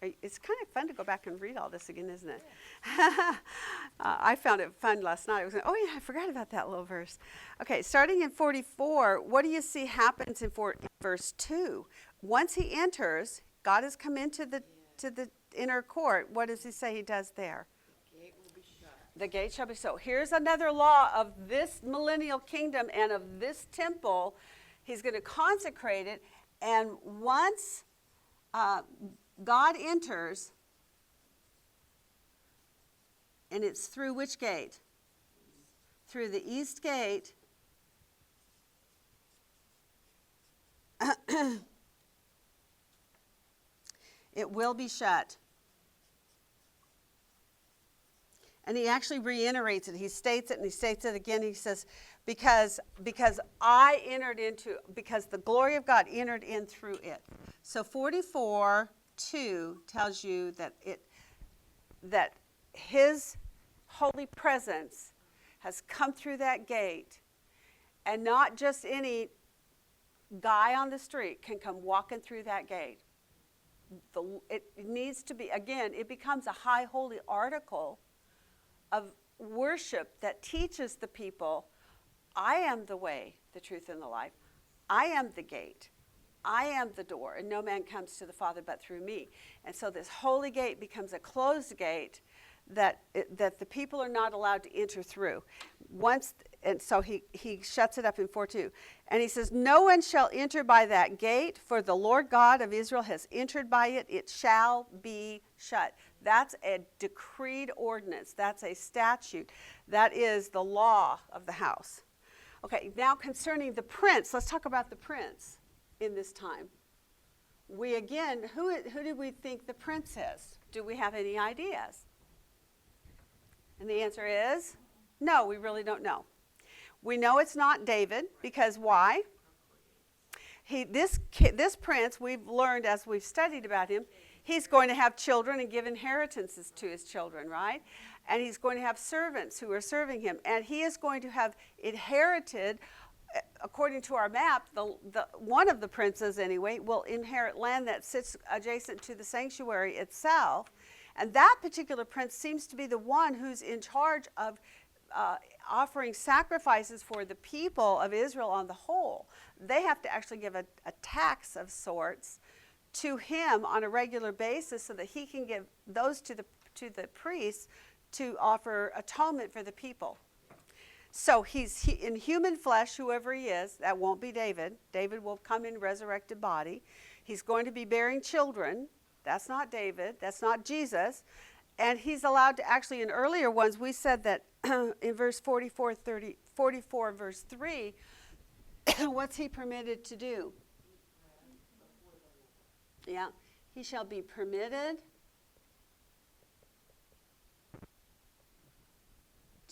it's kind of fun to go back and read all this again, isn't it? I found it fun last night. I was like, oh yeah, I forgot about that little verse. Okay, starting in 44, what do you see happens in verse 2? Once he enters, God has come into the inner court. What does he say he does there? The gate will be shut. The gate shall be so. Here's another law of this millennial kingdom and of this temple. He's going to consecrate it, and once God enters, and it's through which gate? Through the east gate. It will be shut. And he actually reiterates it. He states it and he states it again. He says, because I entered into, because the glory of God entered in through it. So 44:2 tells you that his holy presence has come through that gate, and not just any guy on the street can come walking through that gate. It needs to be, again, it becomes a high holy article of worship that teaches the people, I am the way, the truth, and the life. I am the gate. I am the door, and no man comes to the Father but through me. And so this holy gate becomes a closed gate that the people are not allowed to enter through. And so he shuts it up in 4:2. And he says, no one shall enter by that gate, for the Lord God of Israel has entered by it. It shall be shut. That's a decreed ordinance. That's a statute. That is the law of the house. Okay, now concerning the prince, let's talk about the prince in this time. We again, who do we think the prince is? Do we have any ideas? And the answer is no, we really don't know. We know it's not David, because why? This prince, we've learned as we've studied about him, he's going to have children and give inheritances to his children, right? And he's going to have servants who are serving him. And he is going to have inherited, according to our map, one of the princes anyway, will inherit land that sits adjacent to the sanctuary itself. And that particular prince seems to be the one who's in charge of offering sacrifices for the people of Israel on the whole. They have to actually give a tax of sorts to him on a regular basis so that he can give those to the priests to offer atonement for the people. So he's in human flesh, whoever he is. That won't be David. David will come in resurrected body. He's going to be bearing children. That's not David. That's not Jesus. And he's allowed to, actually in earlier ones, we said that in verse 44, verse 3, what's he permitted to do? Yeah. He shall be permitted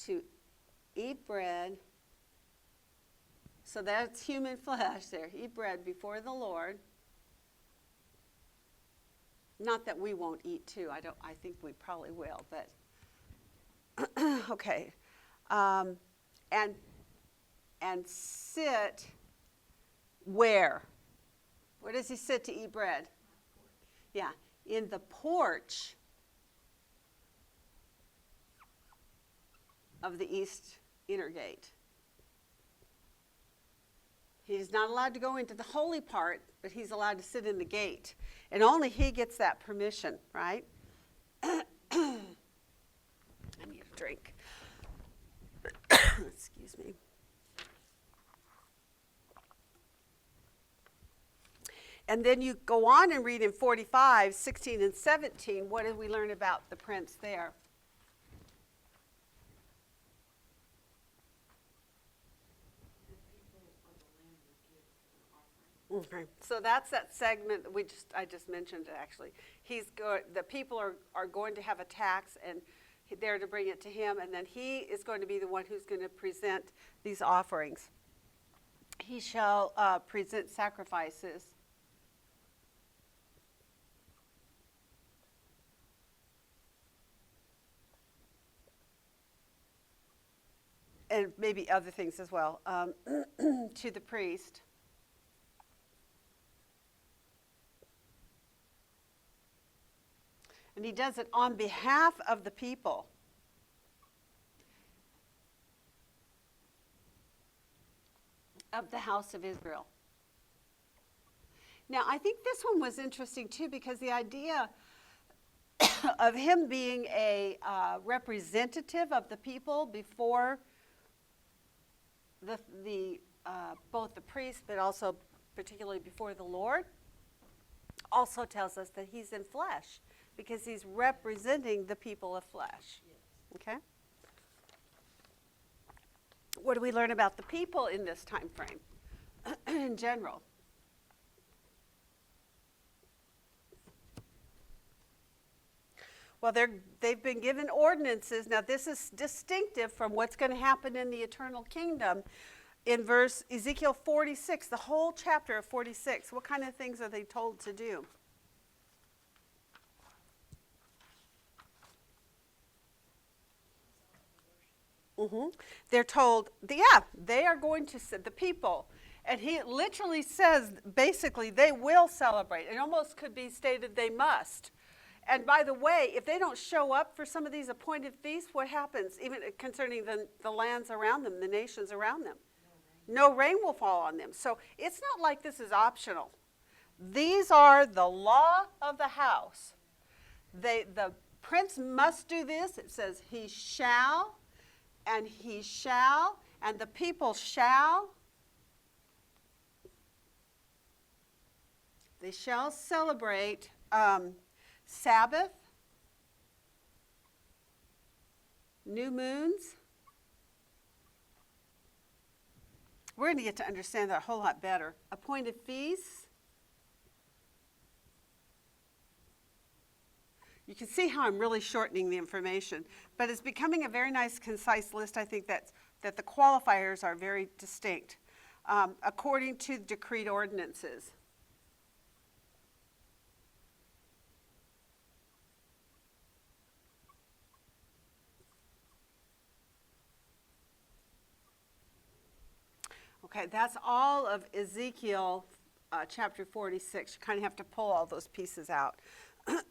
to eat bread. So that's human flesh there. Eat bread before the Lord. Not that we won't eat too. I think we probably will, but okay. And sit where? Where does he sit to eat bread? Yeah, in the porch of the east inner gate. He's not allowed to go into the holy part, but he's allowed to sit in the gate. And only he gets that permission, right? I need a drink. Excuse me. And then you go on and read in 45, 16, and 17, what did we learn about the prince there? Okay. So that's that segment that I just mentioned actually. The people are going to have a tax and they're to bring it to him, and then he is going to be the one who's going to present these offerings. He shall present sacrifices. And maybe other things as well, to the priest. And he does it on behalf of the people. Of the house of Israel. Now, I think this one was interesting too, because the idea of him being a representative of the people before both the priest, but also particularly before the Lord, also tells us that he's in flesh, because he's representing the people of flesh. Yes. Okay? What do we learn about the people in this time frame in general? Well, they've been given ordinances. Now, this is distinctive from what's going to happen in the eternal kingdom. In Ezekiel 46, the whole chapter of 46, what kind of things are they told to do? Mm-hmm. They're told, they are going to, the people, and he literally says, basically, they will celebrate. It almost could be stated they must. And by the way, if they don't show up for some of these appointed feasts, what happens, even concerning the lands around them, the nations around them? No rain will fall on them. So it's not like this is optional. These are the law of the house. The prince must do this. It says he shall, and the people shall. They shall celebrate Sabbath, new moons. We're going to get to understand that a whole lot better. Appointed feasts. You can see how I'm really shortening the information, but it's becoming a very nice, concise list. I think that the qualifiers are very distinct, according to decreed ordinances. Okay, that's all of Ezekiel chapter 46. You kind of have to pull all those pieces out.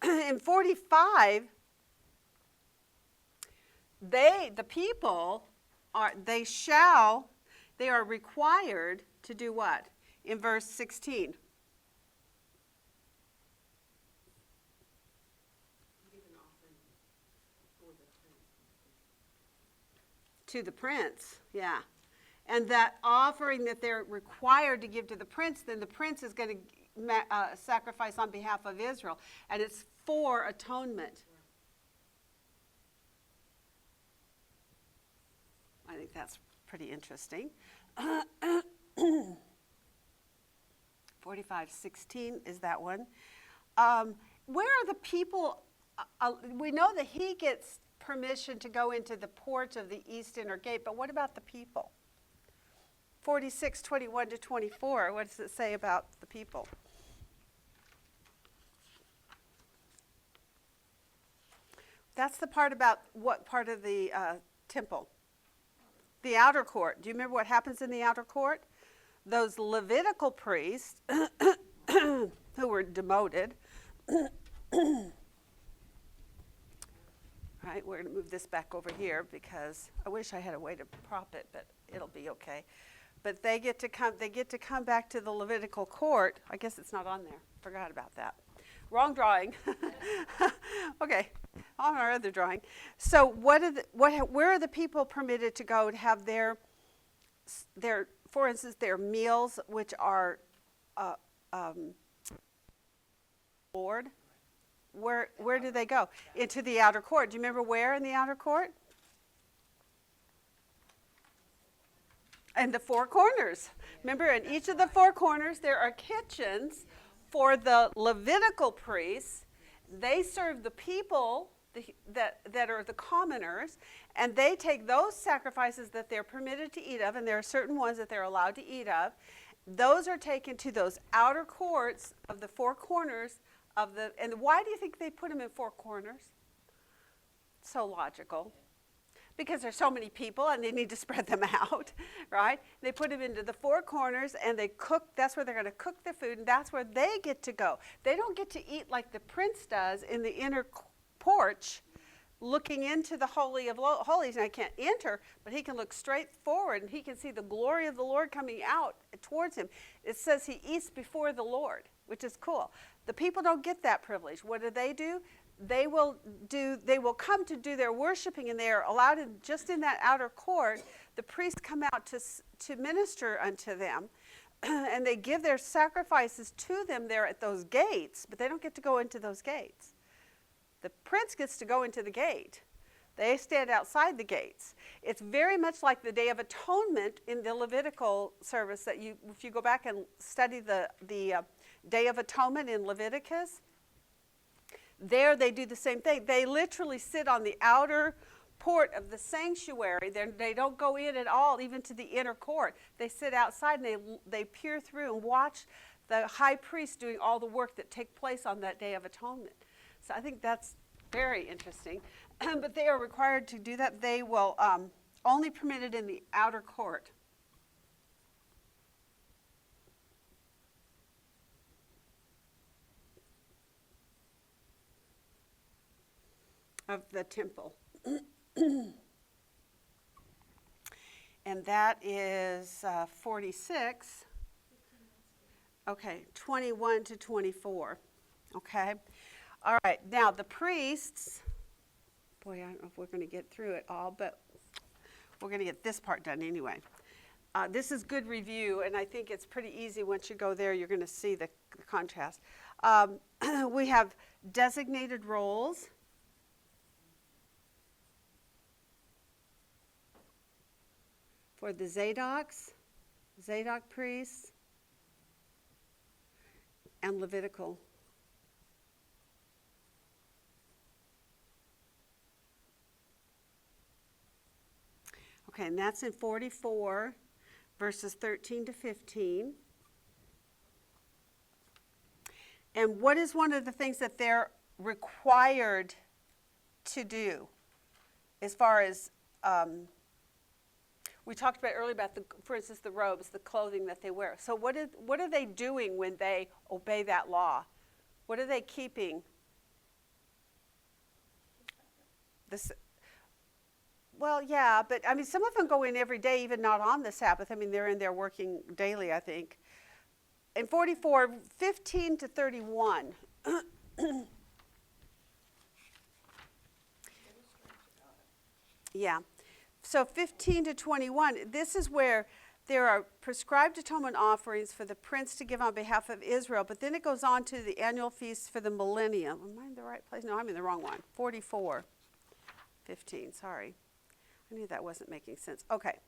In 45, the people they are required to do what? In verse 16. Give an offering for the prince. To the prince, yeah. And that offering that they're required to give to the prince, then the prince is going to sacrifice on behalf of Israel, and it's for atonement. I think that's pretty interesting. 45:16 is that one. Where are the people? We know that he gets permission to go into the porch of the east inner gate, but what about the people? 46:21-24, what does it say about the people? That's the part about what part of the temple? The outer court. Do you remember what happens in the outer court? Those Levitical priests who were demoted. Right, we're going to move this back over here because I wish I had a way to prop it, but it'll be okay. But they get to come back to the Levitical court. I guess it's not on there. Forgot about that. Wrong drawing. Okay, on our other drawing. So where are the people permitted to go to have their for instance, their meals, which are Lord? Where do they go? Into the outer court. Do you remember where in the outer court? And the four corners. Remember, in each of the four corners, there are kitchens for the Levitical priests. They serve the people that are the commoners, and they take those sacrifices that they're permitted to eat of, and there are certain ones that they're allowed to eat of. Those are taken to those outer courts of the four corners of the, and why do you think they put them in four corners? So logical. Because there's so many people and they need to spread them out, right? They put them into the four corners and they cook, that's where they're going to cook the food, and that's where they get to go. They don't get to eat like the prince does in the inner porch looking into the Holy of Holies. And I can't enter, but he can look straight forward and he can see the glory of the Lord coming out towards him. It says he eats before the Lord, which is cool. The people don't get that privilege. What do? They will come to do their worshiping, and they are allowed just in that outer court. The priests come out to minister unto them, and they give their sacrifices to them there at those gates, but they don't get to go into those gates. The prince gets to go into the gate. They stand outside the gates. It's very much like the Day of Atonement in the Levitical service that if you go back and study the Day of Atonement in Leviticus, there they do the same thing. They literally sit on the outer port of the sanctuary. They don't go in at all, even to the inner court. They sit outside and they peer through and watch the high priest doing all the work that take place on that Day of Atonement. So I think that's very interesting. But they are required to do that. They will only permitted in the outer court. Of the temple. And that is 46. Okay, 21-24. Okay. All right. Now the priests, boy, I don't know if we're going to get through it all, but we're going to get this part done anyway. This is good review, and I think it's pretty easy. Once you go there, you're going to see the contrast. We have designated roles. For the Zadok priests, and Levitical. Okay, and that's in 44, verses 13-15. And what is one of the things that they're required to do as far as we talked about earlier about, for instance, the robes, the clothing that they wear. So what are they doing when they obey that law? What are they keeping? Well, yeah, but I mean, some of them go in every day, even not on the Sabbath. I mean, they're in there working daily, I think. In 44, 15-31. Yeah. So 15-21, this is where there are prescribed atonement offerings for the prince to give on behalf of Israel, but then it goes on to the annual feast for the millennium. Am I in the right place? No, I'm in the wrong one. 44:15, sorry. I knew that wasn't making sense. Okay.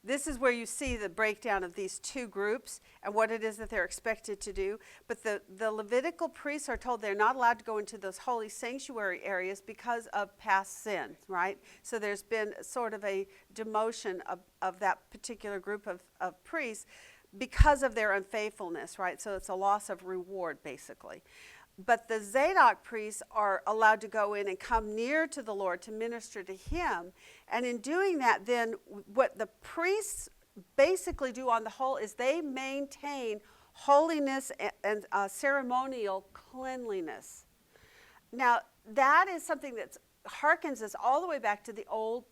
This is where you see the breakdown of these two groups and what it is that they're expected to do. But the Levitical priests are told they're not allowed to go into those holy sanctuary areas because of past sin, right? So there's been sort of a demotion of that particular group of priests because of their unfaithfulness, right? So it's a loss of reward, basically. But the Zadok priests are allowed to go in and come near to the Lord to minister to him. And in doing that, then what the priests basically do on the whole is they maintain holiness and ceremonial cleanliness. Now, that is something that harkens us all the way back to the old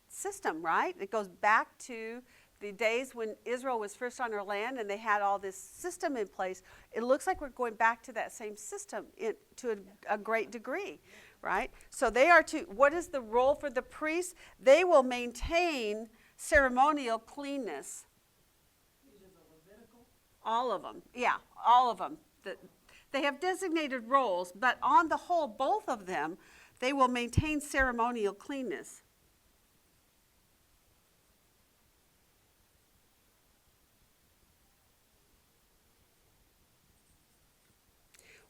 system, right? It goes back to the days when Israel was first on their land and they had all this system in place. It looks like we're going back to that same system to a great degree, right? So they are to, what is the role for the priests? They will maintain ceremonial cleanness. These are the Levitical? All of them, yeah, all of them. They have designated roles, but on the whole, both of them, they will maintain ceremonial cleanness.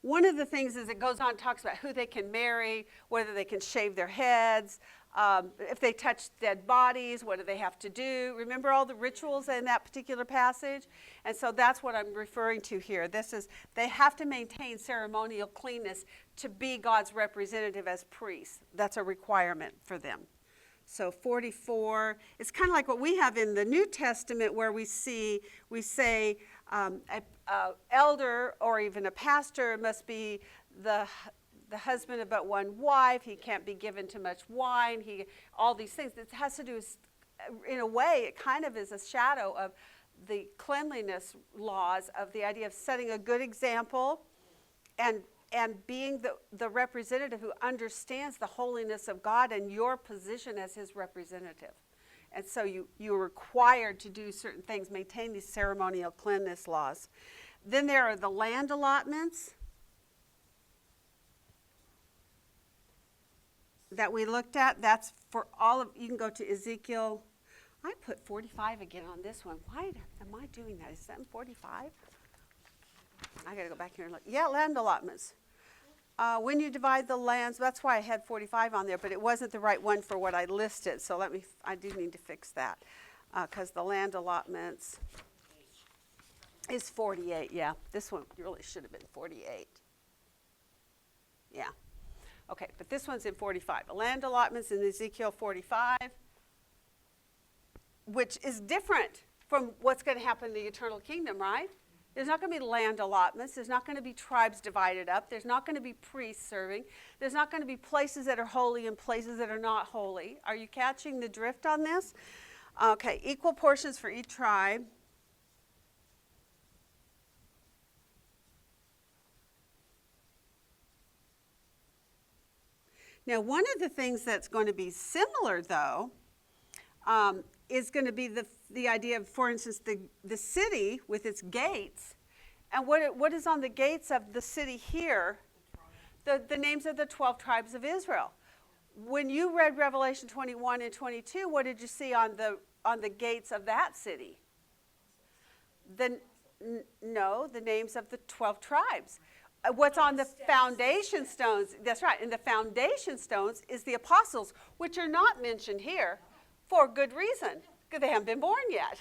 One of the things is it goes on and talks about who they can marry, whether they can shave their heads, if they touch dead bodies, what do they have to do? Remember all the rituals in that particular passage? And so that's what I'm referring to here. This is, they have to maintain ceremonial cleanness to be God's representative as priests. That's a requirement for them. So 44, it's kind of like what we have in the New Testament where we say, an elder or even a pastor must be the husband of but one wife. He can't be given too much wine. All these things. It has to do with, in a way, it kind of is a shadow of the cleanliness laws of the idea of setting a good example and being the representative who understands the holiness of God and your position as his representative. And so you're required to do certain things, maintain these ceremonial cleanliness laws. Then there are the land allotments that we looked at. That's for all of, you can go to Ezekiel. I put 45 again on this one. Why am I doing that? Is that in 45? I got to go back here and look. Yeah, land allotments. When you divide the lands, that's why I had 45 on there, but it wasn't the right one for what I listed. So I do need to fix that because the land allotments is 48. Yeah, this one really should have been 48. Yeah. Okay, but this one's in 45. The land allotments in Ezekiel 45, which is different from what's going to happen in the eternal kingdom, right? There's not going to be land allotments. There's not going to be tribes divided up. There's not going to be priests serving. There's not going to be places that are holy and places that are not holy. Are you catching the drift on this? Okay, equal portions for each tribe. Now, one of the things that's going to be similar, though, is going to be the idea of, for instance, the city with its gates. And what is on the gates of the city here? The names of the 12 tribes of Israel. When you read Revelation 21 and 22, what did you see on the gates of that city? No, the names of the 12 tribes. What's on the foundation stones, that's right, and the foundation stones is the apostles, which are not mentioned here for good reason, because they haven't been born yet.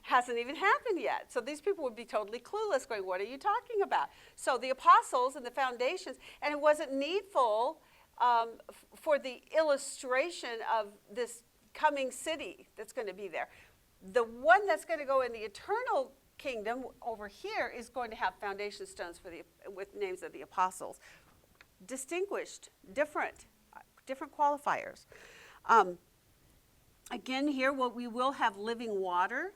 Hasn't even happened yet. So these people would be totally clueless going, what are you talking about? So the apostles and the foundations, and it wasn't needful for the illustration of this coming city that's going to be there. The one that's going to go in the eternal kingdom over here is going to have foundation stones with names of the apostles. Distinguished, different qualifiers. Again, here we will have living water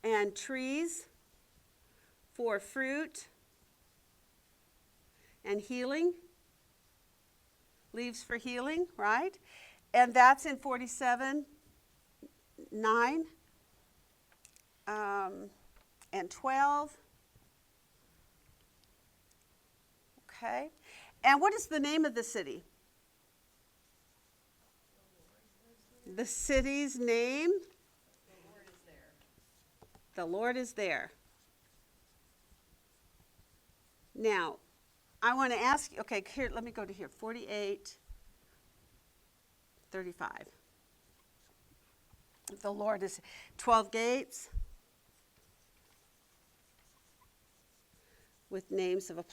and trees for fruit and healing, leaves for healing, right? And that's in 47. 9, and 12. Okay. And what is the name of the city? The city's name? The Lord is there. The Lord is there. Now, I want to ask you, okay, here, let me go to here, 48, 35. The Lord is 12 gates with names of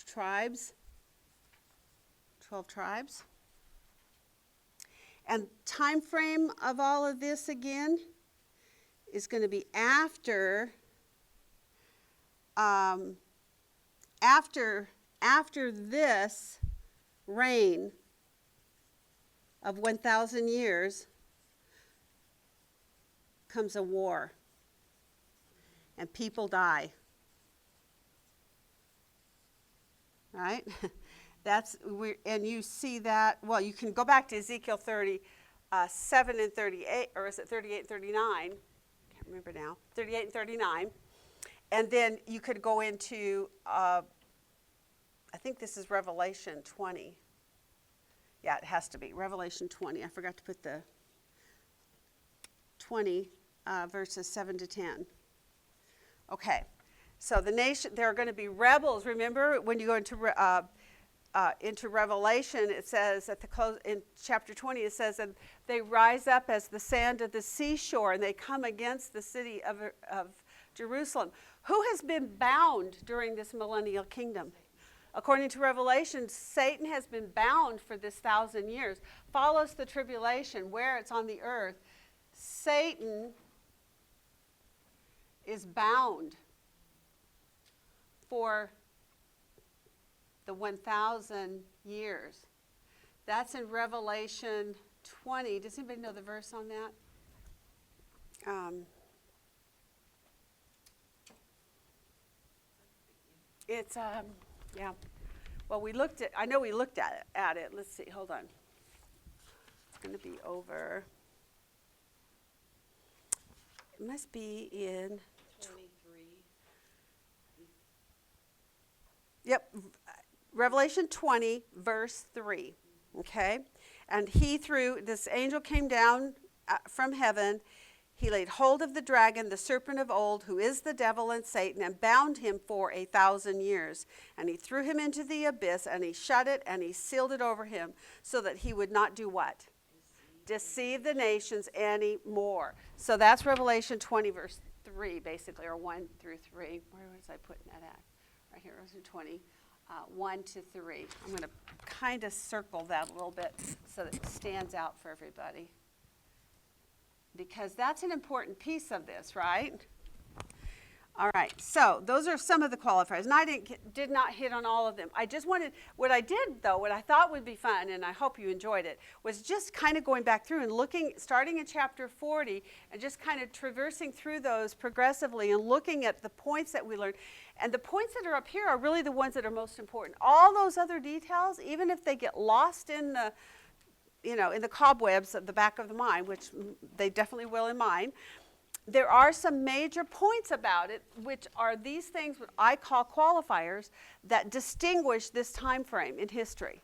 tribes, 12 tribes. And time frame of all of this again is going to be after this reign of 1,000 years comes a war, and people die. Right? And you see that, well, you can go back to Ezekiel 37 and 38, or is it 38 and 39? Can't remember now. 38 and 39. And then you could go into, I think this is Revelation 20. Yeah, it has to be. Revelation 20. I forgot to put the 20, verses 7 to 10. Okay. So the nation, there are going to be rebels. Remember, when you go into Revelation, it says at the close, in chapter 20, it says that they rise up as the sand of the seashore, and they come against the city of Jerusalem. Who has been bound during this millennial kingdom? According to Revelation, Satan has been bound for this 1,000 years. Follows the tribulation, where it's on the earth. Satan is bound for the 1,000 years. That's in Revelation 20. Does anybody know the verse on that? It's, yeah. Well, I know we looked at it. Let's see, hold on. It's going to be over. It must be in 23. Yep, Revelation 20, verse 3, okay? And this angel came down from heaven. He laid hold of the dragon, the serpent of old, who is the devil and Satan, and bound him for 1,000 years. And he threw him into the abyss, and he shut it, and he sealed it over him, so that he would not do what? Deceive the nations any more. So that's Revelation 20, verse 3, basically, or 1 through 3. Where was I putting that at? Right here, Revelation 20, 1 to 3. I'm going to kind of circle that a little bit so that it stands out for everybody. Because that's an important piece of this, right? All right, so those are some of the qualifiers. And I did not hit on all of them. I just wanted, what I thought would be fun, and I hope you enjoyed it, was just kind of going back through and starting in chapter 40, and just kind of traversing through those progressively and looking at the points that we learned. And the points that are up here are really the ones that are most important. All those other details, even if they get lost in the cobwebs at the back of the mind, which they definitely will in mine, there are some major points about it, which are these things what I call qualifiers that distinguish this time frame in history.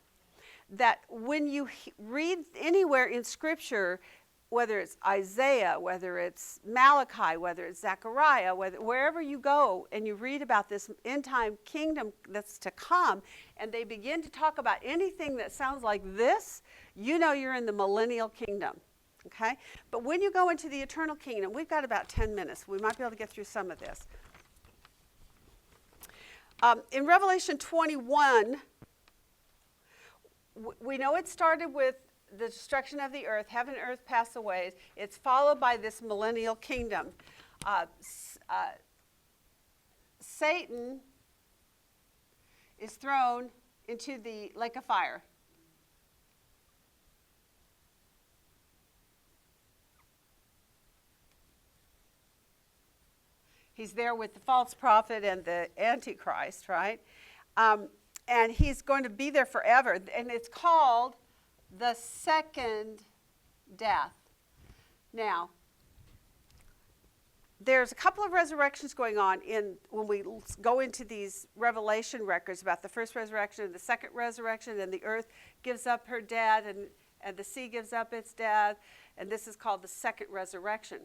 That when you read anywhere in Scripture, whether it's Isaiah, whether it's Malachi, whether it's Zechariah, wherever you go and you read about this end-time kingdom that's to come, and they begin to talk about anything that sounds like this, you know you're in the millennial kingdom. Okay? But when you go into the eternal kingdom, we've got about 10 minutes. We might be able to get through some of this. In Revelation 21, we know it started with the destruction of the earth. Heaven and earth pass away. It's followed by this millennial kingdom. Satan is thrown into the lake of fire. He's there with the false prophet and the Antichrist, right? And he's going to be there forever. And it's called the second death. Now, there's a couple of resurrections going on when we go into these Revelation records about the first resurrection and the second resurrection, and the earth gives up her dead, and the sea gives up its dead, and this is called the second resurrection.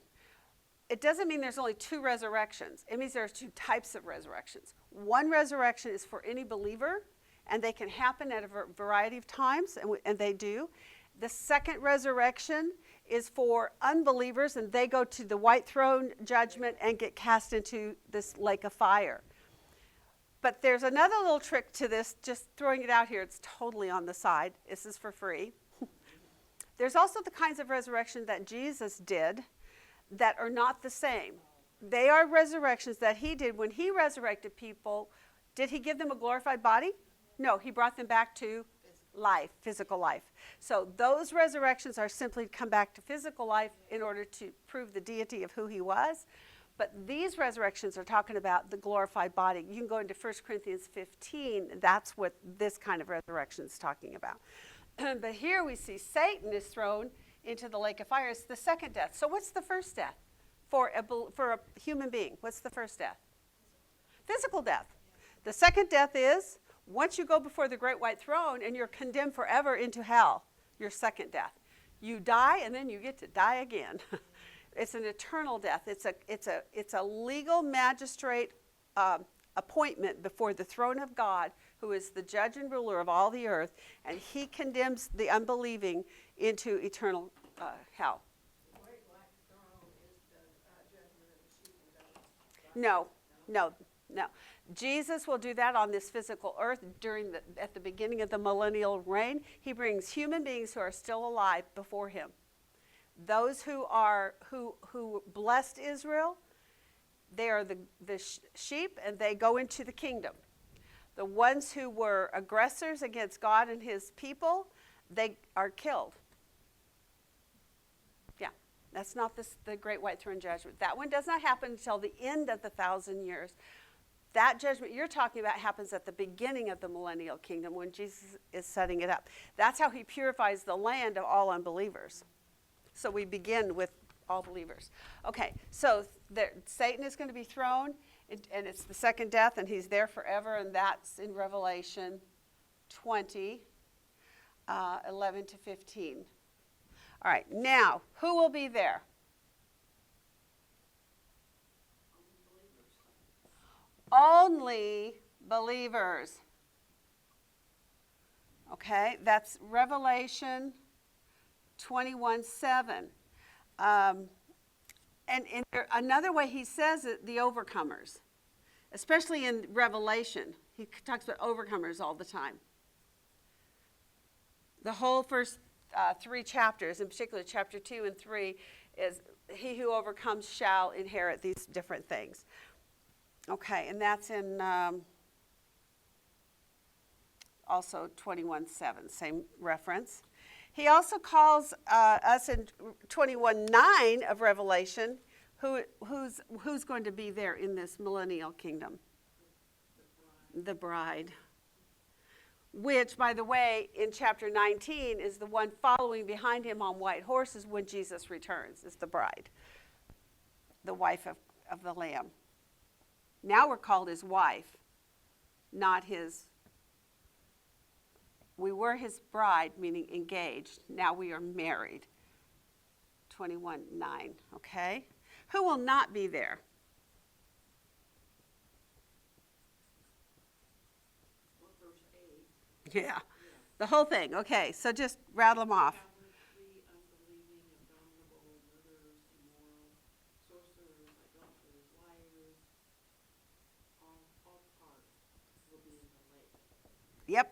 It doesn't mean there's only two resurrections. It means there's two types of resurrections. One resurrection is for any believer, and they can happen at a variety of times, and they do. The second resurrection is for unbelievers, and they go to the white throne judgment and get cast into this lake of fire. But there's another little trick to this, just throwing it out here. It's totally on the side. This is for free. There's also the kinds of resurrection that Jesus did that are not the same. They are resurrections that he did when he resurrected people. Did he give them a glorified body? No, he brought them back to life, physical life. So those resurrections are simply to come back to physical life in order to prove the deity of who he was. But these resurrections are talking about the glorified body. You can go into 1 Corinthians 15. That's what this kind of resurrection is talking about. But here we see Satan is thrown into the lake of fire. It's the second death. So what's the first death for a human being? What's the first death? Physical death. The second death is once you go before the great white throne and you're condemned forever into hell, your second death. You die and then you get to die again. It's an eternal death. It's a legal magistrate appointment before the throne of God, who is the judge and ruler of all the earth, and he condemns the unbelieving into eternal hell. The great white throne is the judgment of the sheep and goats. No. Jesus will do that on this physical earth at the beginning of the millennial reign. He brings human beings who are still alive before him. Those who blessed Israel, they are the sheep, and they go into the kingdom. The ones who were aggressors against God and his people, they are killed. Yeah, that's not the great white throne judgment. That one does not happen until the end of the 1,000 years. That judgment you're talking about happens at the beginning of the millennial kingdom when Jesus is setting it up. That's how he purifies the land of all unbelievers. So we begin with all believers. Okay, so Satan is going to be thrown, and it's the second death, and he's there forever, and that's in Revelation 20, 11 to 15. All right, now, who will be there? Only believers. Okay, that's Revelation 21:7. And another way he says it, the overcomers, especially in Revelation. He talks about overcomers all the time. The whole first 3 chapters, in particular chapter 2 and 3, is he who overcomes shall inherit these different things. Okay, and that's in also 21:7, same reference. He also calls us in 21:9 of Revelation, who's going to be there in this millennial kingdom? The bride. Which, by the way, in chapter 19 is the one following behind him on white horses when Jesus returns, is the bride, the wife of the Lamb. Now we're called his wife, not his. We were his bride, meaning engaged. Now we are married. 21:9, okay? Who will not be there? Well, verse 8. Yeah, the whole thing. Okay, so just rattle them off. Cowardly, unbelieving, abominable, murderers, immoral, sorcerers, idolaters, liars, all parts will be in the lake. Yep.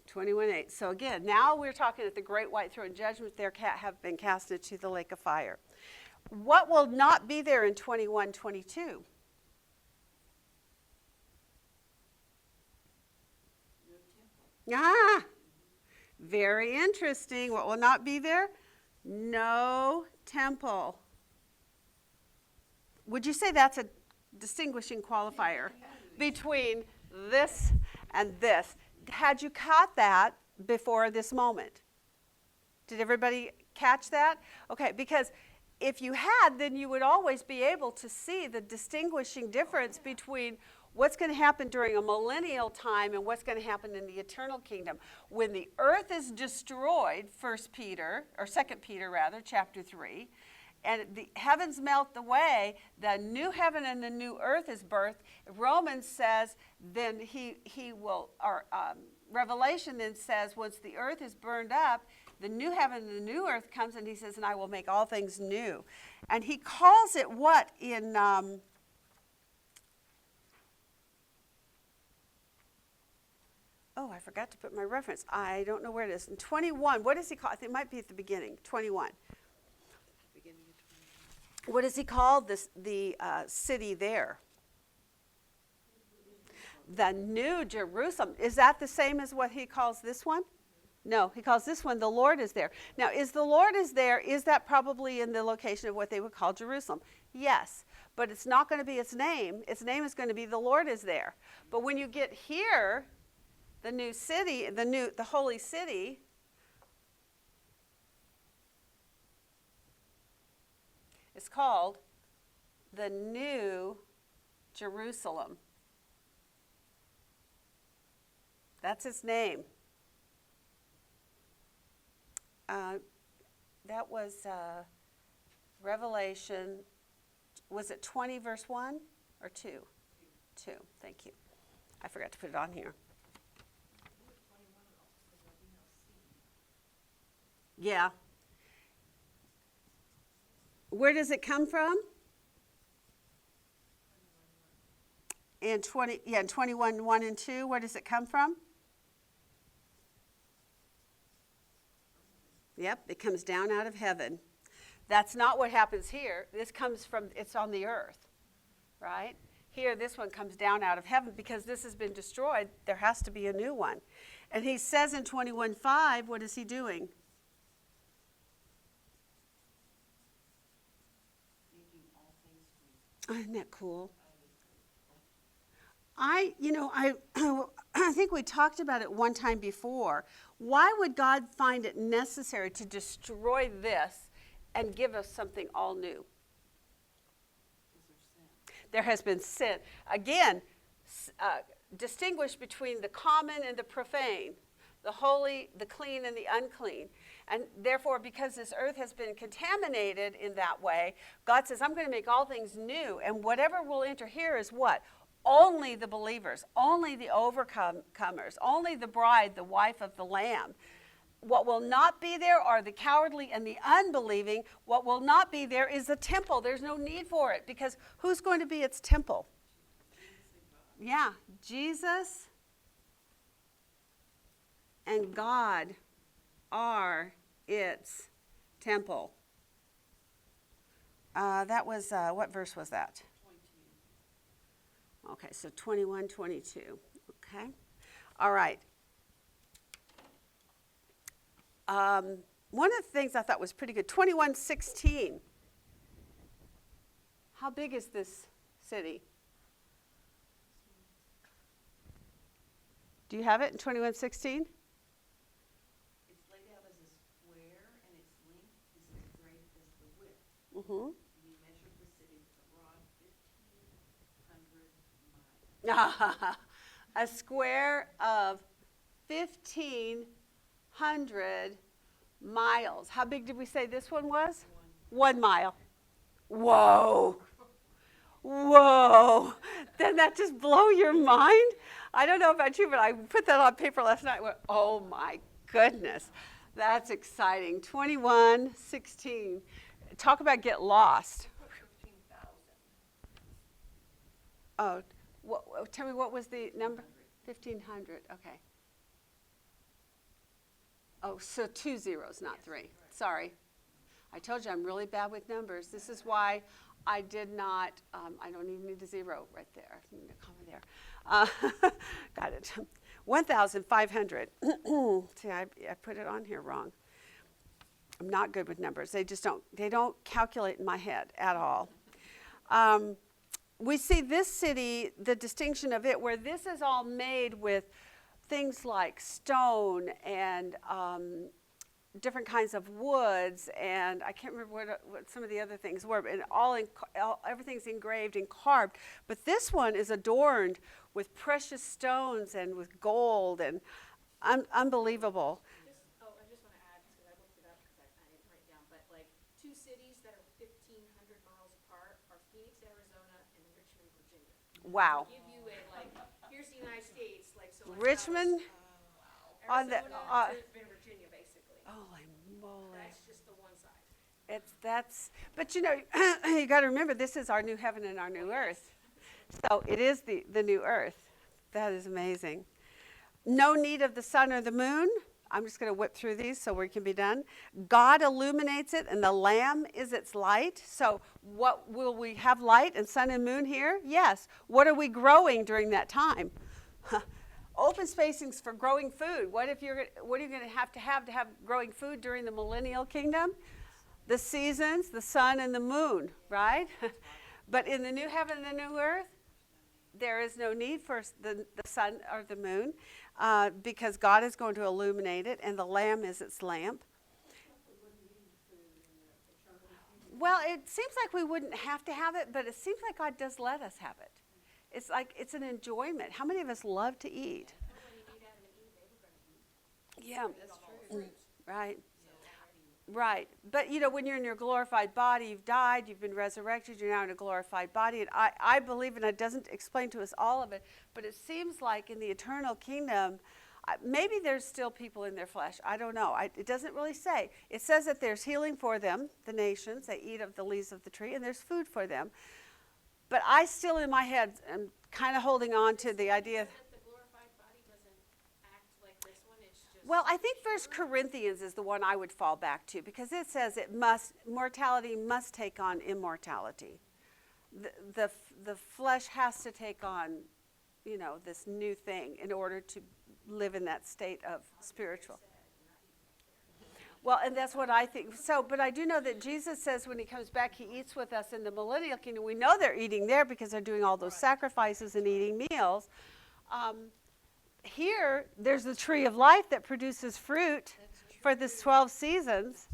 21:8. 21:8. So again, now we're talking at the great white throne judgment. There have been cast into the lake of fire. What will not be there in 21:22? No temple. Very interesting. What will not be there? No temple. Would you say that's a distinguishing qualifier between this and this? Had you caught that before this moment? Did everybody catch that? Okay, because if you had, then you would always be able to see the distinguishing difference between what's going to happen during a millennial time and what's going to happen in the eternal kingdom. When the earth is destroyed, 1 Peter, or 2 Peter rather, chapter 3, and the heavens melt away, the new heaven and the new earth is birthed. Romans says then he will, or Revelation then says once the earth is burned up, the new heaven and the new earth comes, and he says, and I will make all things new. And he calls it what in... Oh, I forgot to put my reference. I don't know where it is. In 21, what does he call it? It might be at the beginning, 21. What does he call this, the city there? The New Jerusalem. Is that the same as what he calls this one? No, he calls this one, the Lord is there. Now, is the Lord is there, is that probably in the location of what they would call Jerusalem? Yes, but it's not going to be its name. Its name is going to be the Lord is there. But when you get here, the new city, the holy city, is called the New Jerusalem. That's its name. That was Revelation, was it 20 verse 1 or 2? 2, thank you. I forgot to put it on here. Yeah. Where does it come from? In 21, 1 and 2, where does it come from? Yep, it comes down out of heaven. That's not what happens here. This comes from, it's on the earth, right? Here, this one comes down out of heaven because this has been destroyed. There has to be a new one. And he says in 21:5, what is he doing? Isn't that cool? I think we talked about it one time before. Why would God find it necessary to destroy this and give us something all new? There has been sin. Again, distinguish between the common and the profane, the holy, the clean, and the unclean. And therefore, because this earth has been contaminated in that way, God says, I'm going to make all things new. And whatever will enter here is what? Only the believers, only the overcomers, only the bride, the wife of the Lamb. What will not be there are the cowardly and the unbelieving. What will not be there is the temple. There's no need for it because who's going to be its temple? Yeah, Jesus and God are its temple. That was, what verse was that? 22. Okay, so 21, 22. Okay. All right. One of the things I thought was pretty good, 21:16. How big is this city? Do you have it in 21:16? It's laid out as a square, and its length is as great as the width. Mm-hmm. He measured the city with a rod 1,500 miles. A square of 1,500 miles. How big did we say this one was? 1 mile. Whoa. Whoa. Doesn't that just blow your mind? I don't know about you, but I put that on paper last night and went, oh my goodness. That's exciting. 21:16. Talk about get lost. 15,000. Oh, tell me what was the number? 1,500. Okay. Oh, so 2 zeros, not 3. Right. Sorry. I told you I'm really bad with numbers. This is why I did not, I don't even need a zero right there. I need a comma there. Got it. 1,500. See, I put it on here wrong. I'm not good with numbers. They don't calculate in my head at all. We see this city, the distinction of it, where this is all made with things like stone and different kinds of woods, and I can't remember what some of the other things were, but everything's engraved and carved. But this one is adorned with precious stones and with gold, and unbelievable. I just want to add, because I looked it up, because I didn't write it down, but like 2 cities that are 1,500 miles apart are Phoenix, Arizona, and Richmond, Virginia. Wow. Give you a, like, here's the United States, like, so much Richmond on the Arizona to Virginia, basically. holy moly. That's just the one side. But you know, you got to remember, this is our new heaven and our new earth. So it is the new earth. That is amazing. No need of the sun or the moon. I'm just going to whip through these so we can be done. God illuminates it, and the Lamb is its light. So what will we have light and sun and moon here? Yes. What are we growing during that time? Open spacings for growing food. What are you going to have growing food during the millennial kingdom? The seasons, the sun and the moon, right? But in the new heaven and the new earth, there is no need for the sun or the moon, because God is going to illuminate it, and the Lamb is its lamp. Well, it seems like we wouldn't have to have it, but it seems like God does let us have it. It's like it's an enjoyment. How many of us love to eat? Yeah, That's true. right. Right. But, you know, when you're in your glorified body, you've died, you've been resurrected, you're now in a glorified body. And I believe, and it doesn't explain to us all of it, but it seems like in the eternal kingdom, maybe there's still people in their flesh. I don't know. It doesn't really say. It says that there's healing for them, the nations. They eat of the leaves of the tree, and there's food for them. But I still, in my head, am kind of holding on to the idea. That the glorified body doesn't act like this one, it's just. Well, I think 1 Corinthians is the one I would fall back to, because it says mortality must take on immortality. The flesh has to take on, you know, this new thing in order to live in that state of spiritual. Well, and that's what I think. So, but I do know that Jesus says when he comes back, he eats with us in the millennial kingdom. We know they're eating there because they're doing all those sacrifices and eating meals. Here, there's the tree of life that produces fruit for this 12 seasons,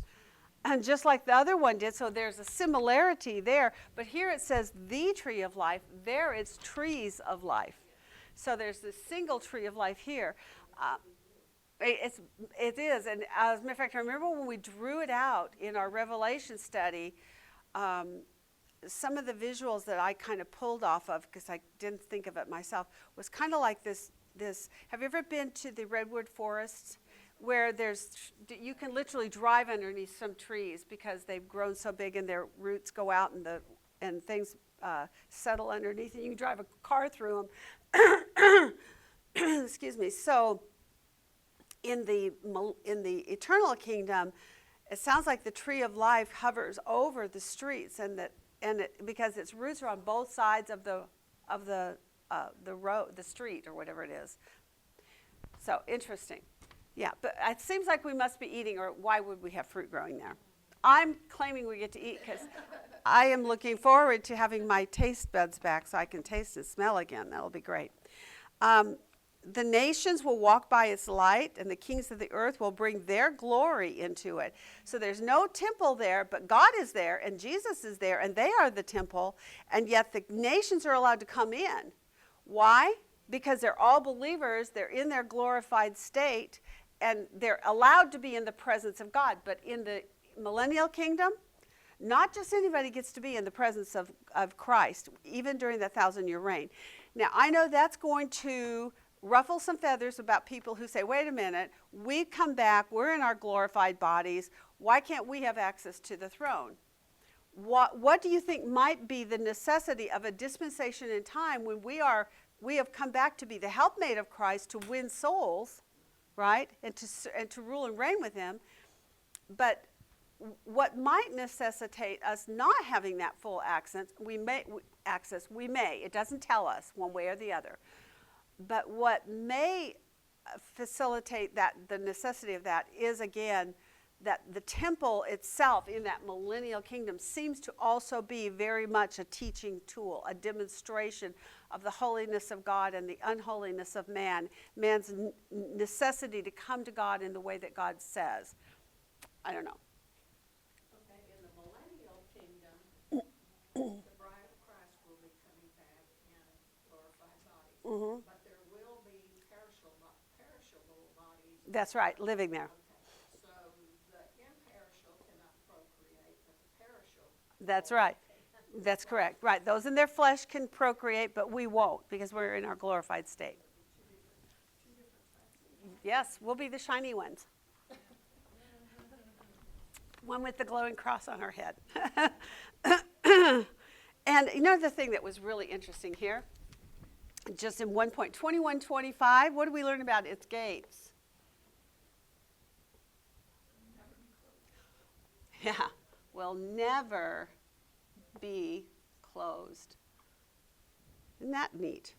and just like the other one did, so there's a similarity there. But here it says the tree of life. There it's trees of life. So there's this single tree of life here. It is, and as a matter of fact, I remember when we drew it out in our Revelation study, some of the visuals that I kind of pulled off of, because I didn't think of it myself, was kind of like this. Have you ever been to the redwood forests, where you can literally drive underneath some trees because they've grown so big and their roots go out and things settle underneath, and you can drive a car through them. Excuse me. So in the eternal kingdom, it sounds like the tree of life hovers over the streets, because its roots are on both sides of the road, the street, or whatever it is. So interesting. Yeah, but it seems like we must be eating, or why would we have fruit growing there? I'm claiming we get to eat because I am looking forward to having my taste buds back so I can taste and smell again. That'll be great. The nations will walk by its light, and the kings of the earth will bring their glory into it. So there's no temple there, but God is there, and Jesus is there, and they are the temple, and yet the nations are allowed to come in. Why? Because they're all believers, they're in their glorified state, and they're allowed to be in the presence of God. But in the millennial kingdom, not just anybody gets to be in the presence of Christ, even during the 1,000-year reign. Now, I know that's going to ruffle some feathers about people who say, wait a minute, we come back, we're in our glorified bodies, why can't we have access to the throne? What do you think might be the necessity of a dispensation in time when we have come back to be the helpmate of Christ to win souls, right, and to rule and reign with him? But what might necessitate us not having that full access, we may, it doesn't tell us one way or the other. But what may facilitate that, the necessity of that, is again that the temple itself in that millennial kingdom seems to also be very much a teaching tool, a demonstration of the holiness of God and the unholiness of man, man's necessity to come to God in the way that God says. I don't know. Okay, in the millennial kingdom, the bride of Christ will be coming back in glorified bodies. Mm-hmm. But there will be perishable bodies. That's right, living there. Okay, so the imperishable cannot procreate, but the perishable. That's right. That's correct. Right. Those in their flesh can procreate, but we won't because we're in our glorified state. Yes, we'll be the shiny ones. One with the glowing cross on our head. And you know the thing that was really interesting here? Just in 1.2125, what do we learn about its gates? Yeah, will never be closed. Isn't that neat?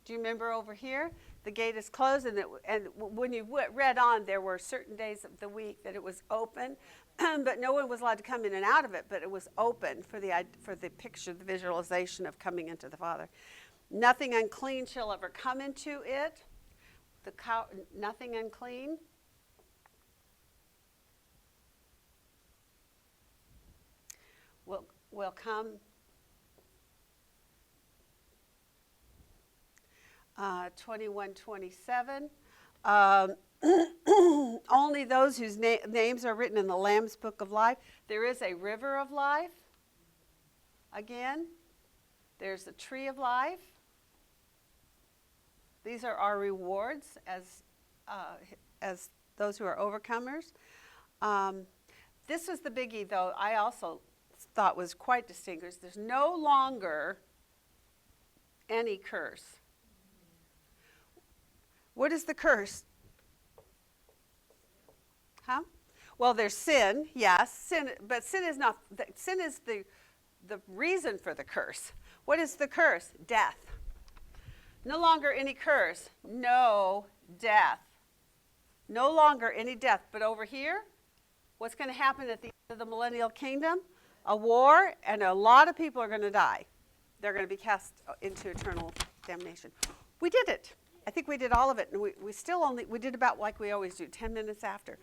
Do you remember over here? The gate is closed, and when you read on, there were certain days of the week that it was open, but no one was allowed to come in and out of it, but it was open for the picture, the visualization of coming into the Father. Nothing unclean shall ever come into it. Nothing unclean. Will come 21:27. Only those whose names are written in the Lamb's Book of Life. There is a river of life. Again, there's the tree of life. These are our rewards as those who are overcomers. This is the biggie, though. I also thought was quite distinguished. There's no longer any curse. What is the curse? Huh? Well, there's sin, yes. Sin, but sin is not. Sin is the reason for the curse. What is the curse? Death. No longer any curse. No death. No longer any death. But over here, what's going to happen at the end of the millennial kingdom? A war, and a lot of people are going to die. They're going to be cast into eternal damnation. We did it. I think we did all of it, and we did about like we always do, 10 minutes after.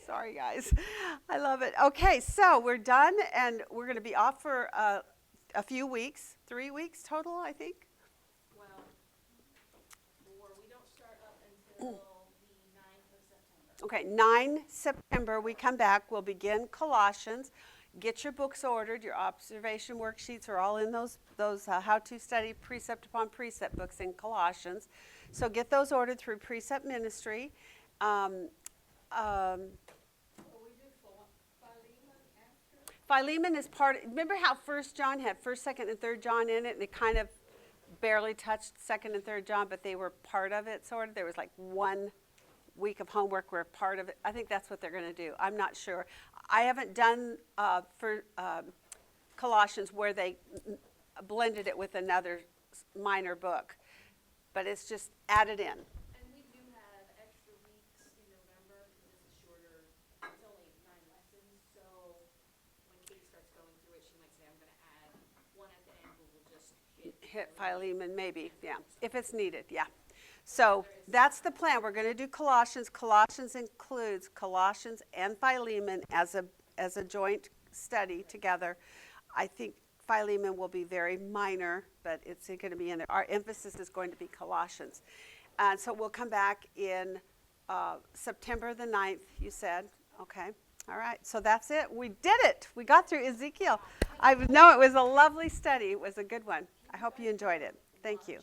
Sorry, guys. I love it. Okay, so we're done, and we're going to be off for a few weeks, 3 weeks total, I think. Well, we don't start up until the 9th of September. Okay, 9 September, we come back. We'll begin Colossians. Get your books ordered. Your observation worksheets are all in those how-to study precept upon precept books in Colossians. So get those ordered through Precept Ministry. Will we do Philemon after? Philemon is remember how 1 John had 1st, 2nd, and 3rd John in it, and it kind of barely touched 2nd and 3rd John, but they were part of it, sort of. There was like 1 week of homework were part of it. I think that's what they're going to do. I'm not sure. I haven't done for Colossians where they blended it with another minor book, but it's just added in. And we do have extra weeks in November because this is shorter. It's only 9 lessons, so when Kate starts going through it, she might say, I'm going to add one at the end where we'll just Hit Philemon, maybe, yeah, if it's needed, yeah. So that's the plan. We're going to do Colossians. Colossians includes Colossians and Philemon as a joint study together. I think Philemon will be very minor, but it's going to be in there. Our emphasis is going to be Colossians. And so we'll come back in September the 9th, you said. Okay. All right. So that's it. We did it. We got through Ezekiel. I know it was a lovely study. It was a good one. I hope you enjoyed it. Thank you.